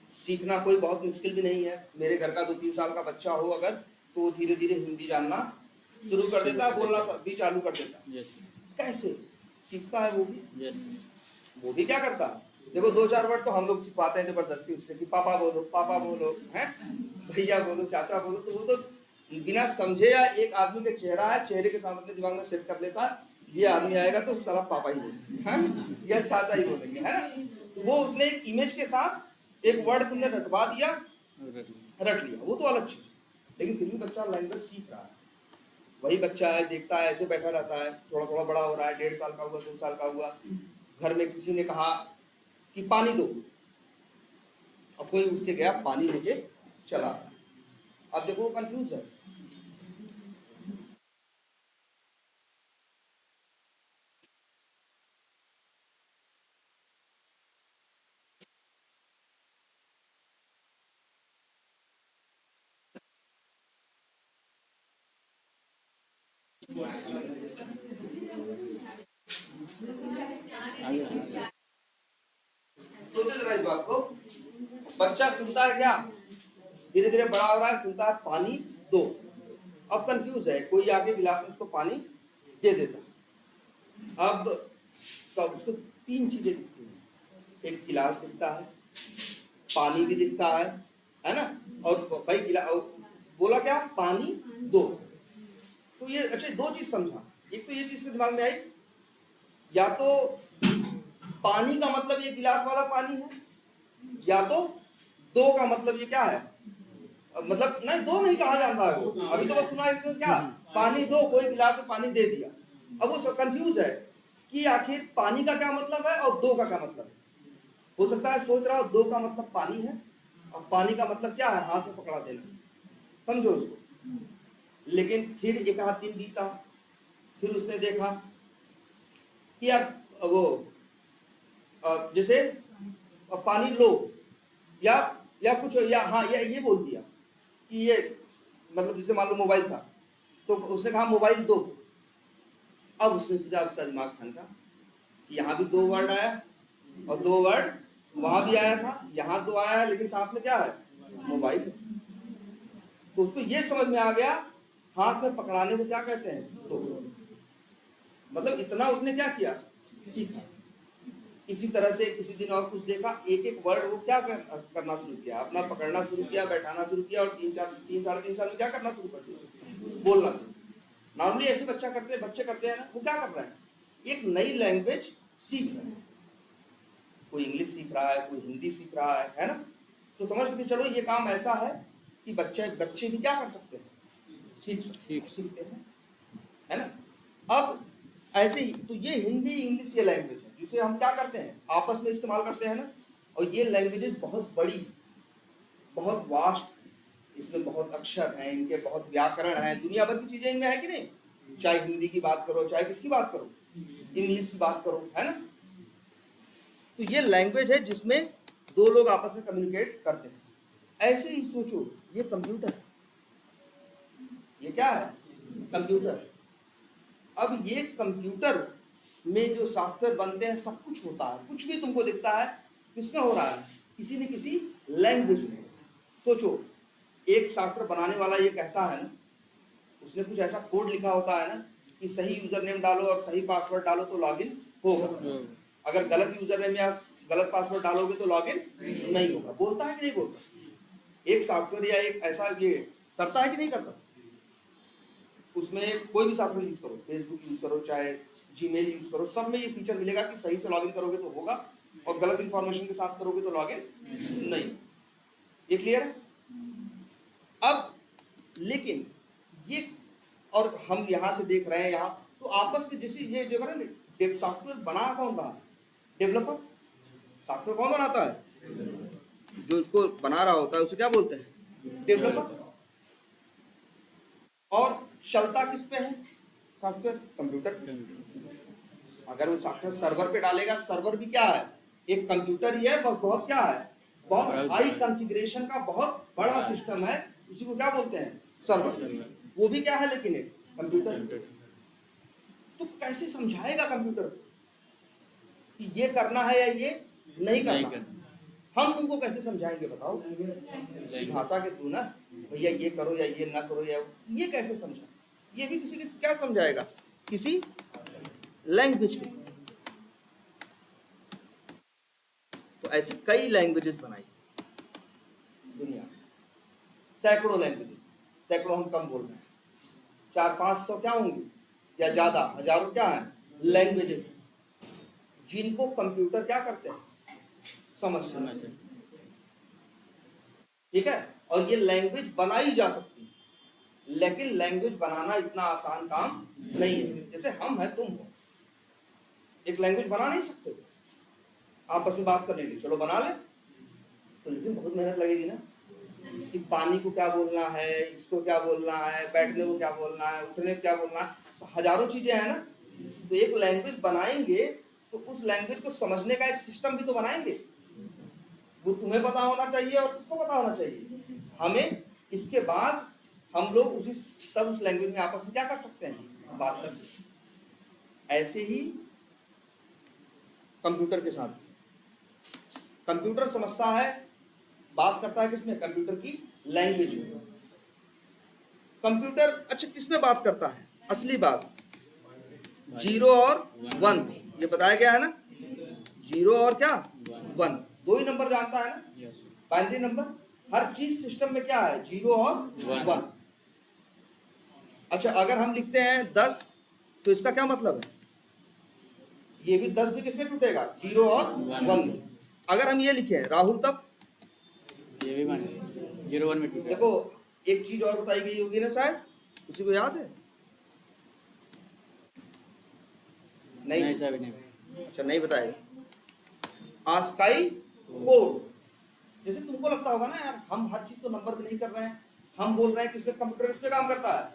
सीखना कोई बहुत मुश्किल भी नहीं है। मेरे घर का 2-3 साल का बच्चा हो अगर, तो वो धीरे धीरे हिंदी जानना शुरू कर देता है, बोलना भी चालू कर देता है। कैसे सीखता है वो भी क्या करता है, देखो 2-4 वर्ड तो हम लोग सिखवाते हैं जबरदस्ती उससे कि पापा बोलो हैं, भैया बोलो, चाचा बोलो, तो वो तो बिना समझे या एक आदमी का चेहरा है, चेहरे के साथ अपने दिमाग में सेट कर लेता है, ये आदमी आएगा तो सारा पापा ही बोलेंगे या चाचा ही बोलेंगे, है ना। तो वो उसने एक इमेज के साथ एक वर्ड तुमने रटवा दिया, रट लिया, वो तो अलग चीज। लेकिन फिर भी बच्चा लैंग्वेज सीख रहा है। वही बच्चा है, देखता है, ऐसे बैठा रहता है, थोड़ा थोड़ा बड़ा हो रहा है, 1.5 साल का हुआ, 2 साल का हुआ, घर में किसी ने कहा कि पानी दो, अब कोई उठ के गया पानी लेके चला, अब देखो वो कंफ्यूज है। सोचो जरा इस बात को, बच्चा सुनता है क्या, धीरे धीरे बड़ा हो रहा है, सुनता है पानी दो, अब कंफ्यूज है, कोई आके गिलास में उसको पानी दे देता। अब तो उसको 3 चीजें दिखती हैं, एक गिलास दिखता है, पानी भी दिखता है ना, और भाई गिलास बोला क्या, पानी दो। तो ये अच्छा 2 चीज समझा, एक तो ये चीज के दिमाग में आई, या तो पानी का मतलब ये गिलास वाला पानी है, या तो दो का मतलब ये क्या है, मतलब नहीं, दो नहीं कहा जाता है वो, अभी तो बस सुना इसको क्या, पानी दो, कोई गिलास में पानी दे दिया। अब वो सब कंफ्यूज है कि आखिर पानी का क्या मतलब है और दो का क्या मतलब है। हो सकता है सोच रहा हो दो का मतलब पानी है और पानी का मतलब क्या है, हाथ में पकड़ा देना, समझो उसको। लेकिन फिर एक आध दिन बीता, फिर उसने देखा कि यार वो जैसे पानी लो, या कुछ, या हाँ या ये बोल दिया कि ये मतलब जैसे मान लो मोबाइल था, तो उसने कहा मोबाइल दो। अब उसने सोचा, उसका दिमाग ठनका कि यहाँ भी 2 वर्ड आया और 2 वर्ड वहां भी आया था, यहाँ 2 आया है, लेकिन साथ में क्या है, मोबाइल है। तो उसको ये समझ में आ गया, हाथ में पकड़ाने को क्या कहते हैं, तो मतलब इतना उसने क्या किया, सीखा। इसी तरह से किसी दिन और कुछ देखा, एक एक वर्ड वो क्या करना शुरू किया, अपना पकड़ना शुरू किया, बैठाना शुरू किया, और 3-3 साढ़े 3 साल में क्या करना शुरू कर दिया, बोलना शुरू। नॉर्मली ऐसे बच्चे करते हैं ना, वो क्या कर रहे हैं, एक नई लैंग्वेज सीख रहे हैं। कोई इंग्लिश सीख रहा है, कोई हिंदी सीख रहा है ना। तो समझ के चलो ये काम ऐसा है कि बच्चे भी क्या कर सकते हैं, सीखते हैं, है ना। अब ऐसे ही तो ये हिंदी इंग्लिश ये लैंग्वेज है जिसे हम क्या करते हैं, आपस में इस्तेमाल करते हैं ना। और ये लैंग्वेजेस बहुत बड़ी, बहुत वास्ट, इसमें बहुत अक्षर हैं, इनके बहुत व्याकरण है, दुनिया भर की चीजें इनमें है कि नहीं। चाहे हिंदी की बात करो, चाहे किसकी बात करो, इंग्लिश की बात करो, है ना। तो ये लैंग्वेज है जिसमें 2 लोग आपस में कम्युनिकेट करते हैं। ऐसे ही सोचो, ये कंप्यूटर, ये क्या है, कंप्यूटर। अब ये कंप्यूटर में जो सॉफ्टवेयर बनते हैं, सब कुछ होता है, कुछ भी तुमको दिखता है किसमें हो रहा है, किसी न किसी लैंग्वेज में। सोचो, एक सॉफ्टवेयर बनाने वाला ये कहता है ना, उसने कुछ ऐसा कोड लिखा होता है ना कि सही यूजर नेम डालो और सही पासवर्ड डालो तो लॉगिन होगा, अगर गलत यूजर नेम या गलत पासवर्ड डालोगे तो लॉगिन नहीं होगा। बोलता है कि नहीं बोलता, एक सॉफ्टवेयर या एक ऐसा ये करता है कि नहीं करता। उसमें कोई भी सॉफ्टवेयर यूज करो, फेसबुक यूज करो, चाहे जीमेल यूज करो, सब में ये फीचर मिलेगा कि सही से लॉगिन करोगे तो होगा और गलत इंफॉर्मेशन के साथ करोगे तो लॉगिन नहीं। ये क्लियर है। अब लेकिन ये, और हम यहाँ से देख रहे हैं यहाँ, तो आपस में जैसे ये जो है ना, सॉफ्टवेयर बना कौन रहा है? डेवलपर। सॉफ्टवेयर कौन बनाता है? जो इसको बना रहा होता है उसे क्या बोलते हैं? डेवलपर। और चलता किस पे है सॉफ्टवेयर? कंप्यूटर पे। अगर वो सॉफ्टवेयर सर्वर पे डालेगा, सर्वर भी क्या है? एक कंप्यूटर ही है, बस बहुत क्या है? बहुत हाई कॉन्फ़िगरेशन का बहुत बड़ा सिस्टम है, उसी को क्या बोलते हैं? सर्वर। वो भी क्या है लेकिन एक कंप्यूटर। तो कैसे समझाएगा कंप्यूटर कि ये करना है या ये नहीं करना? हम तुमको कैसे समझाएंगे बताओ? इसी भाषा के थ्रू ना, भैया ये करो या ये ना करो, या ये कैसे समझा? ये भी किसी क्या समझाएगा? किसी लैंग्वेज के। तो ऐसे कई लैंग्वेजेस बनाई दुनिया में, सैकड़ों लैंग्वेजेस। सैकड़ों हम कम बोल रहे हैं, 400-500 क्या होंगी या ज्यादा, हजारों क्या है लैंग्वेजेस, जिनको कंप्यूटर क्या करते हैं? समझते हैं। ठीक है। और ये लैंग्वेज बनाई जा सकती है, लेकिन लैंग्वेज बनाना इतना आसान काम नहीं है। जैसे हम हैं, तुम हो, एक लैंग्वेज बना नहीं सकते आपस में बात करने के लिए, चलो बना ले, तो लेकिन बहुत मेहनत लगेगी ना, कि पानी को क्या बोलना है, इसको क्या बोलना है, बैठने को क्या बोलना है, उठने को क्या बोलना है, हजारों चीजें हैं ना। तो एक लैंग्वेज बनाएंगे तो उस लैंग्वेज को समझने का एक सिस्टम भी तो बनाएंगे। वो तुम्हें पता होना चाहिए और किसको पता होना चाहिए? हमें। इसके बाद हम लोग उसी सब उस लैंग्वेज में आपस में क्या कर सकते हैं? बात कर सकते हैं। ऐसे ही कंप्यूटर के साथ, कंप्यूटर समझता है, बात करता है किसमें? कंप्यूटर की लैंग्वेज में। कंप्यूटर अच्छा किसमें बात करता है? असली बात 0 और 1, ये बताया गया है ना। 0 और क्या? 1, दो ही नंबर जानता है ना, बाइनरी नंबर। हर चीज सिस्टम में क्या है? 0 और 1। अच्छा अगर हम लिखते हैं 10, तो इसका क्या मतलब है? ये भी 10 भी किसमें टूटेगा? 0 और 1 में। अगर हम ये लिखे राहुल, तब ये भी 0 1 में टूटेगा। देखो एक चीज और बताई गई होगी ना शायद, किसी को याद है? नहीं ऐसा भी नहीं। अच्छा नहीं बताएगा। ASCII code. जैसे तुमको लगता होगा ना यार, हम हर चीज तो नंबर पे नहीं कर रहे हैं, हम बोल रहे हैं किसमें? कंप्यूटर किसमें काम करता है?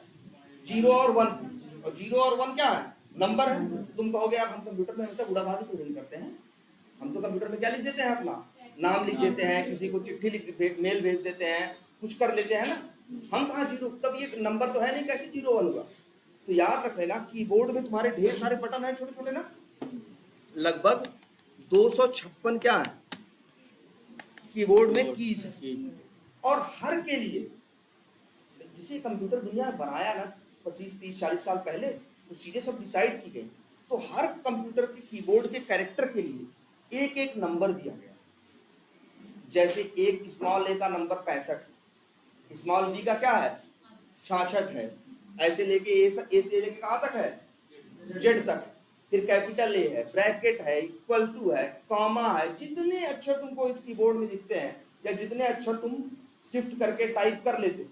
0 और 1। और 0 और 1 क्या है? नंबर है। तुम कहोगे यार हम कंप्यूटर में हमेशा उड़ाभागी तो नहीं करते हैं, हम तो कंप्यूटर में क्या लिख देते हैं? अपना नाम लिख देते हैं, किसी को चिट्ठी लिख मेल भेज देते हैं, कुछ कर लेते हैं ना। हम कहाँ 0? तब ये नंबर तो है नहीं, कैसे 0 1 हुआ? तो याद रख लेना, कीबोर्ड में तुम्हारे ढेर सारे बटन हैं, छोटे छोटे ना, लगभग 256 क्या है कीबोर्ड में कीज है। और हर के लिए, जिसे कंप्यूटर दुनिया ने बनाया ना 25 30 40 साल पहले, तो चीजें सब डिसाइड की गई। तो हर कंप्यूटर के कीबोर्ड के कैरेक्टर के लिए एक एक नंबर दिया गया। जैसे एक स्मॉल ए का नंबर 65, स्मॉल बी का क्या है? 66 है। ऐसे लेके ए से लेके कहाँ तक है? जेड तक। फिर कैपिटल ए है, ब्रैकेट है, इक्वल टू है, कॉमा है। जितने अक्षर तुमको इस कीबोर्ड में दिखते हैं, या जितने अक्षर तुम शिफ्ट करके टाइप कर लेते हो,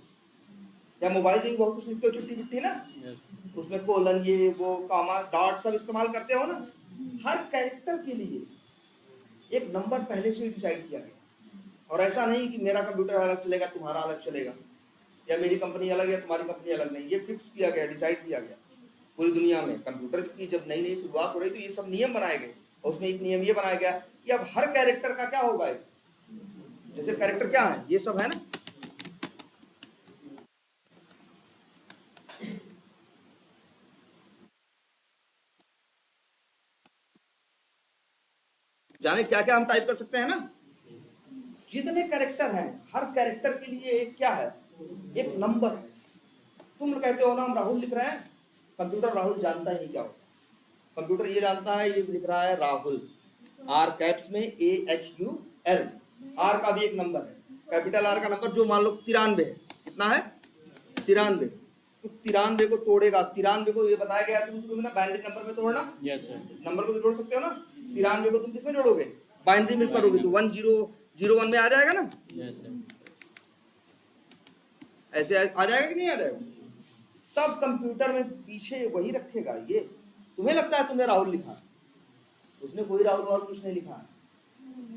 या मोबाइल में बहुत कुछ लिखते हो चिट्ठी पिट्ठी ना, उसमें कोलन ये वो कॉमा डॉट सब इस्तेमाल करते हो ना। हर कैरेक्टर के लिए एक नंबर पहले से ही डिसाइड किया गया। और ऐसा नहीं कि मेरा कंप्यूटर अलग चलेगा तुम्हारा अलग चलेगा, या मेरी कंपनी अलग है तुम्हारी कंपनी अलग, नहीं। ये फिक्स किया गया, डिसाइड किया गया। पूरी दुनिया में कंप्यूटर की जब नई नई शुरुआत हो रही, तो ये सब नियम बनाए गए। और उसमें एक नियम ये बनाया गया कि अब हर कैरेक्टर का क्या होगा? जैसे कैरेक्टर क्या है, ये सब है ना, जाने क्या क्या हम टाइप कर सकते हैं ना। जितने कैरेक्टर हैं, हर कैरेक्टर के लिए एक क्या है? एक नंबर है। तुम कहते हो ना हम राहुल लिख रहे हैं, कंप्यूटर राहुल जानता ही नहीं क्या होता। कंप्यूटर ये जानता है ये लिख रहा है राहुल, आर कैप्स में AHUL। आर का भी एक नंबर है, कैपिटल आर का नंबर जो मान लो 93 है। कितना है? 93। तो 93 को तोड़ेगा, 93 को ये बताया गया शुरू में बाइनरी नंबर में तोड़ना। Yes sir. नंबर को तो जोड़ सकते हो ना। 93 को तुम किसमें जोड़ोगे? बाइनरी में करोगे तो 1001 में आ जाएगा ना। Yes sir. ऐसे आ जाएगा कि नहीं आ जाएगा? तब कंप्यूटर में पीछे वही रखेगा। ये तुम्हें लगता है तुमने राहुल लिखा, उसने कोई राहुल और कुछ नहीं लिखा है।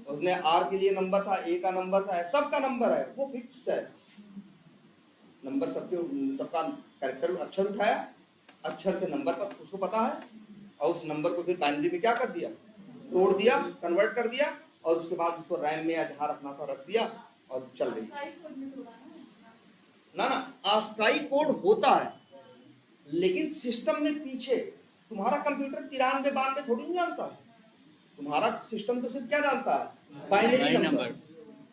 उसने आर के लिए नंबर था, ए का नंबर था, सबका नंबर है, वो फिक्स है नंबर, सबका कैरेक्टर अक्षर उठाया, अक्षर से नंबर पर उसको पता है, और उस नंबर को फिर बाइनरी में क्या कर दिया, तोड़ दिया, कन्वर्ट कर दिया, और उसके बाद उसको रैम में या जहां रखना था रख दिया और चल रही। ना ASCII कोड होता है, लेकिन सिस्टम में पीछे तुम्हारा कंप्यूटर 93-92 थोड़ी नहीं जानता है। तुम्हारा सिस्टम तो सिर्फ क्या जानता है, बाइनरी नंबर।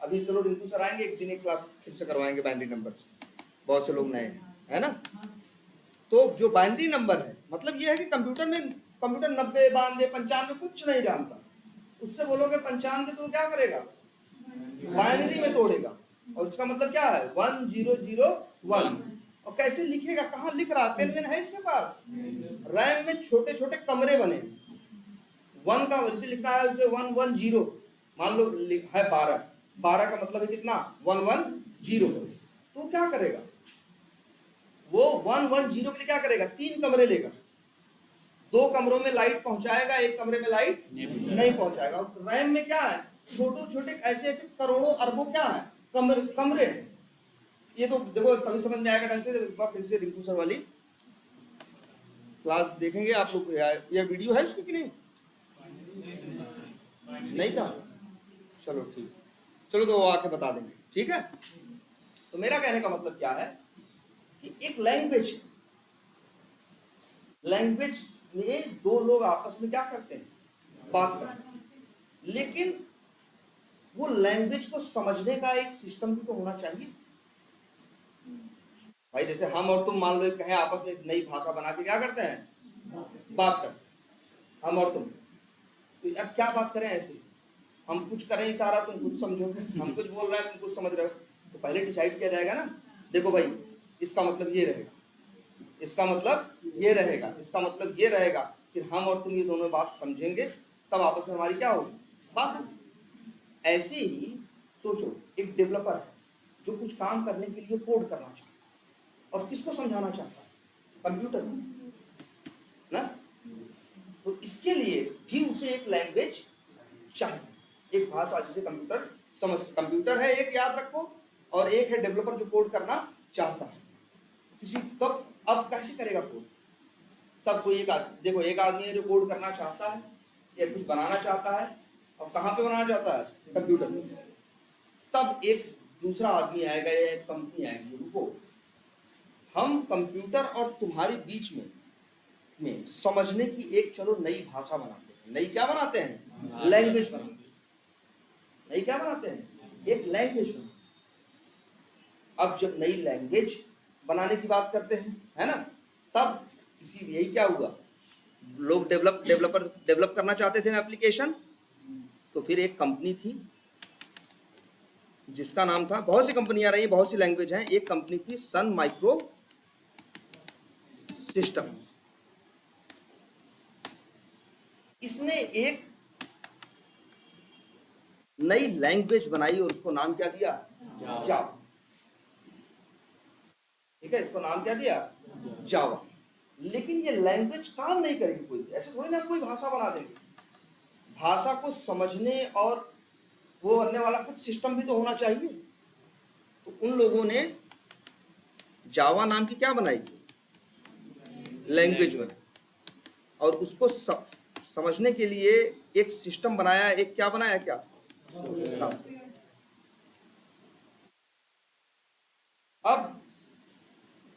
अभी चलो रिंकू सर आएंगे एक दिन एक क्लास फिर से करवाएंगे बाइनरी नंबर से, बहुत से लोग नए है ना। तो जो बाइनरी नंबर है मतलब ये है कि कंप्यूटर 90, 92, 95 कुछ नहीं जानता। उससे बोलोगे 95 तो क्या करेगा, बाइनरी में तोड़ेगा, और उसका मतलब क्या है 1001। और कैसे लिखेगा, कहाँ लिख रहा है, पेन है इसके पास? रैम में छोटे छोटे कमरे बने, 1 का वैसे लिखना है उसे 110, मान लो है 12 का मतलब है कितना 110। तो क्या करेगा वो 110 के लिए क्या करेगा, 3 कमरे लेगा, 2 कमरों में लाइट पहुंचाएगा, 1 कमरे में लाइट नहीं पहुंचाएगा। रैम में क्या है, छोटे छोटे ऐसे ऐसे करोड़ों अरबों क्या है कमरे। ये तो देखो तभी समझ में आएगा ढंग से, एक बार फिर से रिंकू सर वाली क्लास देखेंगे आप लोग। ये वीडियो है उसकी कि नहीं था? चलो ठीक, चलो तो वो आके बता देंगे, ठीक है। तो मेरा कहने का मतलब क्या है कि एक लैंग्वेज में 2 लोग आपस में क्या करते हैं, बात करते हैं, लेकिन वो लैंग्वेज को समझने का एक सिस्टम भी तो होना चाहिए भाई। जैसे हम और तुम मान लो कहें आपस में एक नई भाषा बना के क्या करते हैं, बात करते हैं हम और तुम। तो यार क्या बात करें ऐसे, हम कुछ करें इशारा तुम कुछ समझो, हम कुछ बोल रहे हैं तुम कुछ समझ रहे हो। तो पहले डिसाइड किया जाएगा ना, देखो भाई इसका मतलब ये रहेगा, इसका मतलब ये रहेगा, इसका मतलब ये रहेगा, फिर हम और तुम ये दोनों बात समझेंगे, तब आपस में हमारी क्या होगी, बात होगी। ऐसे ही सोचो, एक डेवलपर है जो कुछ काम करने के लिए कोड करना चाहता है, और किसको समझाना चाहता है, कंप्यूटर ना। तो इसके लिए भी उसे एक लैंग्वेज चाहिए, एक भाषा जिसे कंप्यूटर समझ। कंप्यूटर है एक, याद रखो, और एक है डेवलपर जो कोड करना चाहता है किसी। तब अब कैसे करेगा कोड, तब कोई एक देखो एक आदमी है जो कोड करना चाहता है या कुछ बनाना चाहता है, और कहाँ पे बनाना चाहता है, कंप्यूटर में। तब एक दूसरा आदमी आएगा या एक कंपनी आएगी, रुको हम कंप्यूटर और तुम्हारे बीच में समझने की एक चलो नई भाषा बनाते हैं। नई क्या बनाते हैं, लैंग्वेज बनाते हैं। नई क्या बनाते हैं, एक लैंग्वेज बनाते हैं। अब जब नई लैंग्वेज बनाने की बात करते हैं है ना, तब इसी यही क्या हुआ, लोग डेवलप करना चाहते थे ना एप्लीकेशन। तो फिर एक कंपनी थी जिसका नाम था, बहुत सी कंपनियां रही, बहुत सी लैंग्वेज हैं, एक कंपनी थी सन माइक्रो सिस्टम्स। इसने एक नई लैंग्वेज बनाई और उसको नाम क्या दिया, जावा। ठीक है, इसको नाम क्या दिया, जावा। लेकिन ये लैंग्वेज काम नहीं करेगी कोई, ऐसे थोड़ी ना कोई भाषा बना देंगे। भाषा को समझने और वो करने वाला कुछ सिस्टम भी तो होना चाहिए। तो उन लोगों ने जावा नाम की क्या बनाई, लैंग्वेज बनाई, और उसको समझने के लिए एक सिस्टम बनाया, एक क्या बनाया, क्या अब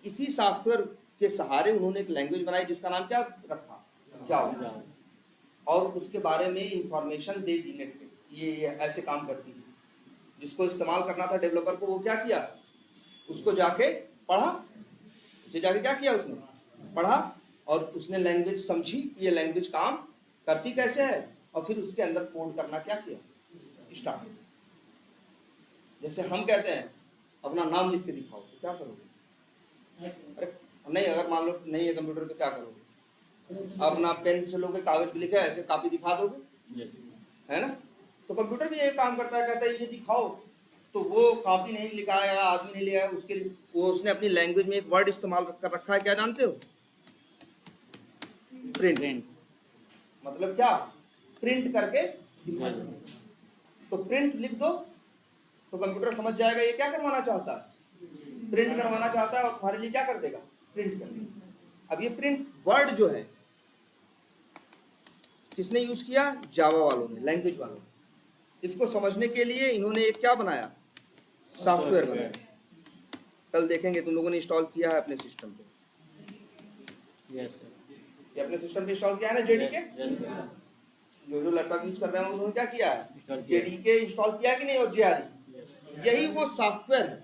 इसी सॉफ्टवेयर के सहारे उन्होंने एक लैंग्वेज बनाई जिसका नाम क्या रखा, जावा। और उसके बारे में इंफॉर्मेशन दे दी नेट पे, ये ऐसे काम करती है। जिसको इस्तेमाल करना था डेवलपर को, वो क्या किया, उसको जाके पढ़ा, उसे जाके क्या किया, उसने पढ़ा, और उसने लैंग्वेज समझी, ये लैंग्वेज काम करती कैसे है, और फिर उसके अंदर कोड करना क्या किया, स्टार्ट। जैसे हम कहते हैं अपना नाम लिख के दिखाओ, तो क्या करोगे, अरे नहीं, अगर मान लो नहीं है कंप्यूटर तो क्या करोगे, अपना पेन से लोगे, कागज पे लिखा है ऐसे कॉपी दिखा दोगे, है ना। तो कंप्यूटर भी ये काम करता है, कहता है ये दिखाओ, तो वो कॉपी नहीं लिखाएगा, आदमी नहीं लिखाएगा, उसके लिए वो उसने अपनी लैंग्वेज में एक वर्ड इस्तेमाल कर रखा है, क्या जानते हो? प्रिंट। प्रिंट मतलब क्या? प्रिंट करके दिखा दो। तो प्रिंट लिख दो तो कंप्यूटर समझ जाएगा ये क्या करवाना चाहता है, प्रिंट करवाना चाहता है, और तुम्हारे लिए क्या कर देगा, प्रिंट कर देगा। अब ये प्रिंट वर्ड जो है किसने यूज किया? जावा वालों ने, लैंग्वेज वालों ने। इसको समझने के लिए इन्होंने एक क्या बनाया, सॉफ्टवेयर बनाया। कल देखेंगे, तुम लोगों ने इंस्टॉल किया है अपने सिस्टम पे। यस सर, ये अपने सिस्टम पे इंस्टॉल किया है ना जेडीके? यस सर, जो लैपटॉप यूज कर रहे हैं उन्होंने क्या किया है, इंस्टॉल किया। जेडीके इंस्टॉल किया कि नहीं, और जेआरई। यही वो सॉफ्टवेयर है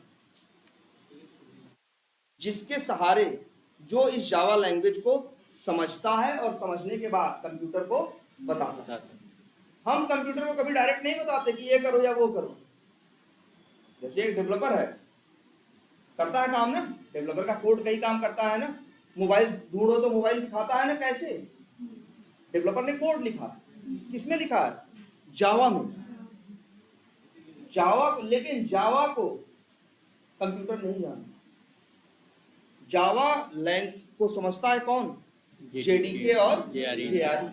जिसके सहारे जो इस जावा लैंग्वेज को समझता है और समझने के बाद कंप्यूटर को बताता है। हम कंप्यूटर को कभी डायरेक्ट नहीं बताते कि ये करो या वो करो। जैसे एक डेवलपर है, करता है काम ना, डेवलपर का कोड कई काम करता है ना। मोबाइल ढूंढो तो मोबाइल दिखाता है ना, कैसे? डेवलपर ने कोड लिखा, किसमें लिखा है? जावा में। जावा को, लेकिन जावा को कंप्यूटर नहीं जानता। जावा लैंग को समझता है कौन? जेडीके और जेआरई।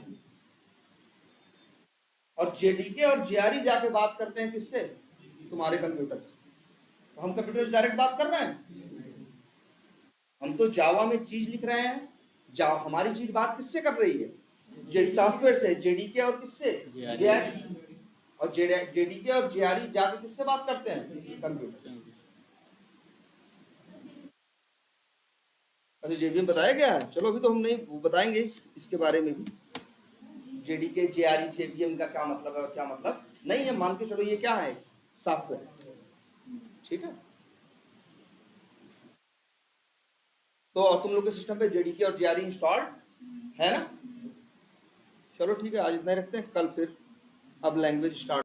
और जेडीके और जेआरई जाके बात करते हैं किससे? तुम्हारे कंप्यूटर से। तो हम कंप्यूटर से डायरेक्ट बात कर रहे हैं? हम तो जावा में चीज लिख रहे हैं। हमारी चीज बात किससे कर रही है? सॉफ्टवेयर से, जेडीके और किससे? जेआरई। और जेडीके और जेआरई जाके किससे बात करते हैं? कंप्यूटर से। अच्छा, जेबीएम बताया गया है? चलो अभी तो हम नहीं बताएंगे इसके बारे में भी, जेडीके जेआरई जेबीएम का क्या मतलब है, क्या मतलब नहीं है। मान के चलो ये क्या है, सॉफ्टवेयर। ठीक है, तो और तुम लोग के सिस्टम पे जेडीके और जेआरई इंस्टॉल्ड है ना? चलो ठीक है, आज इतना ही रखते हैं, कल फिर अब लैंग्वेज स्टार्ट।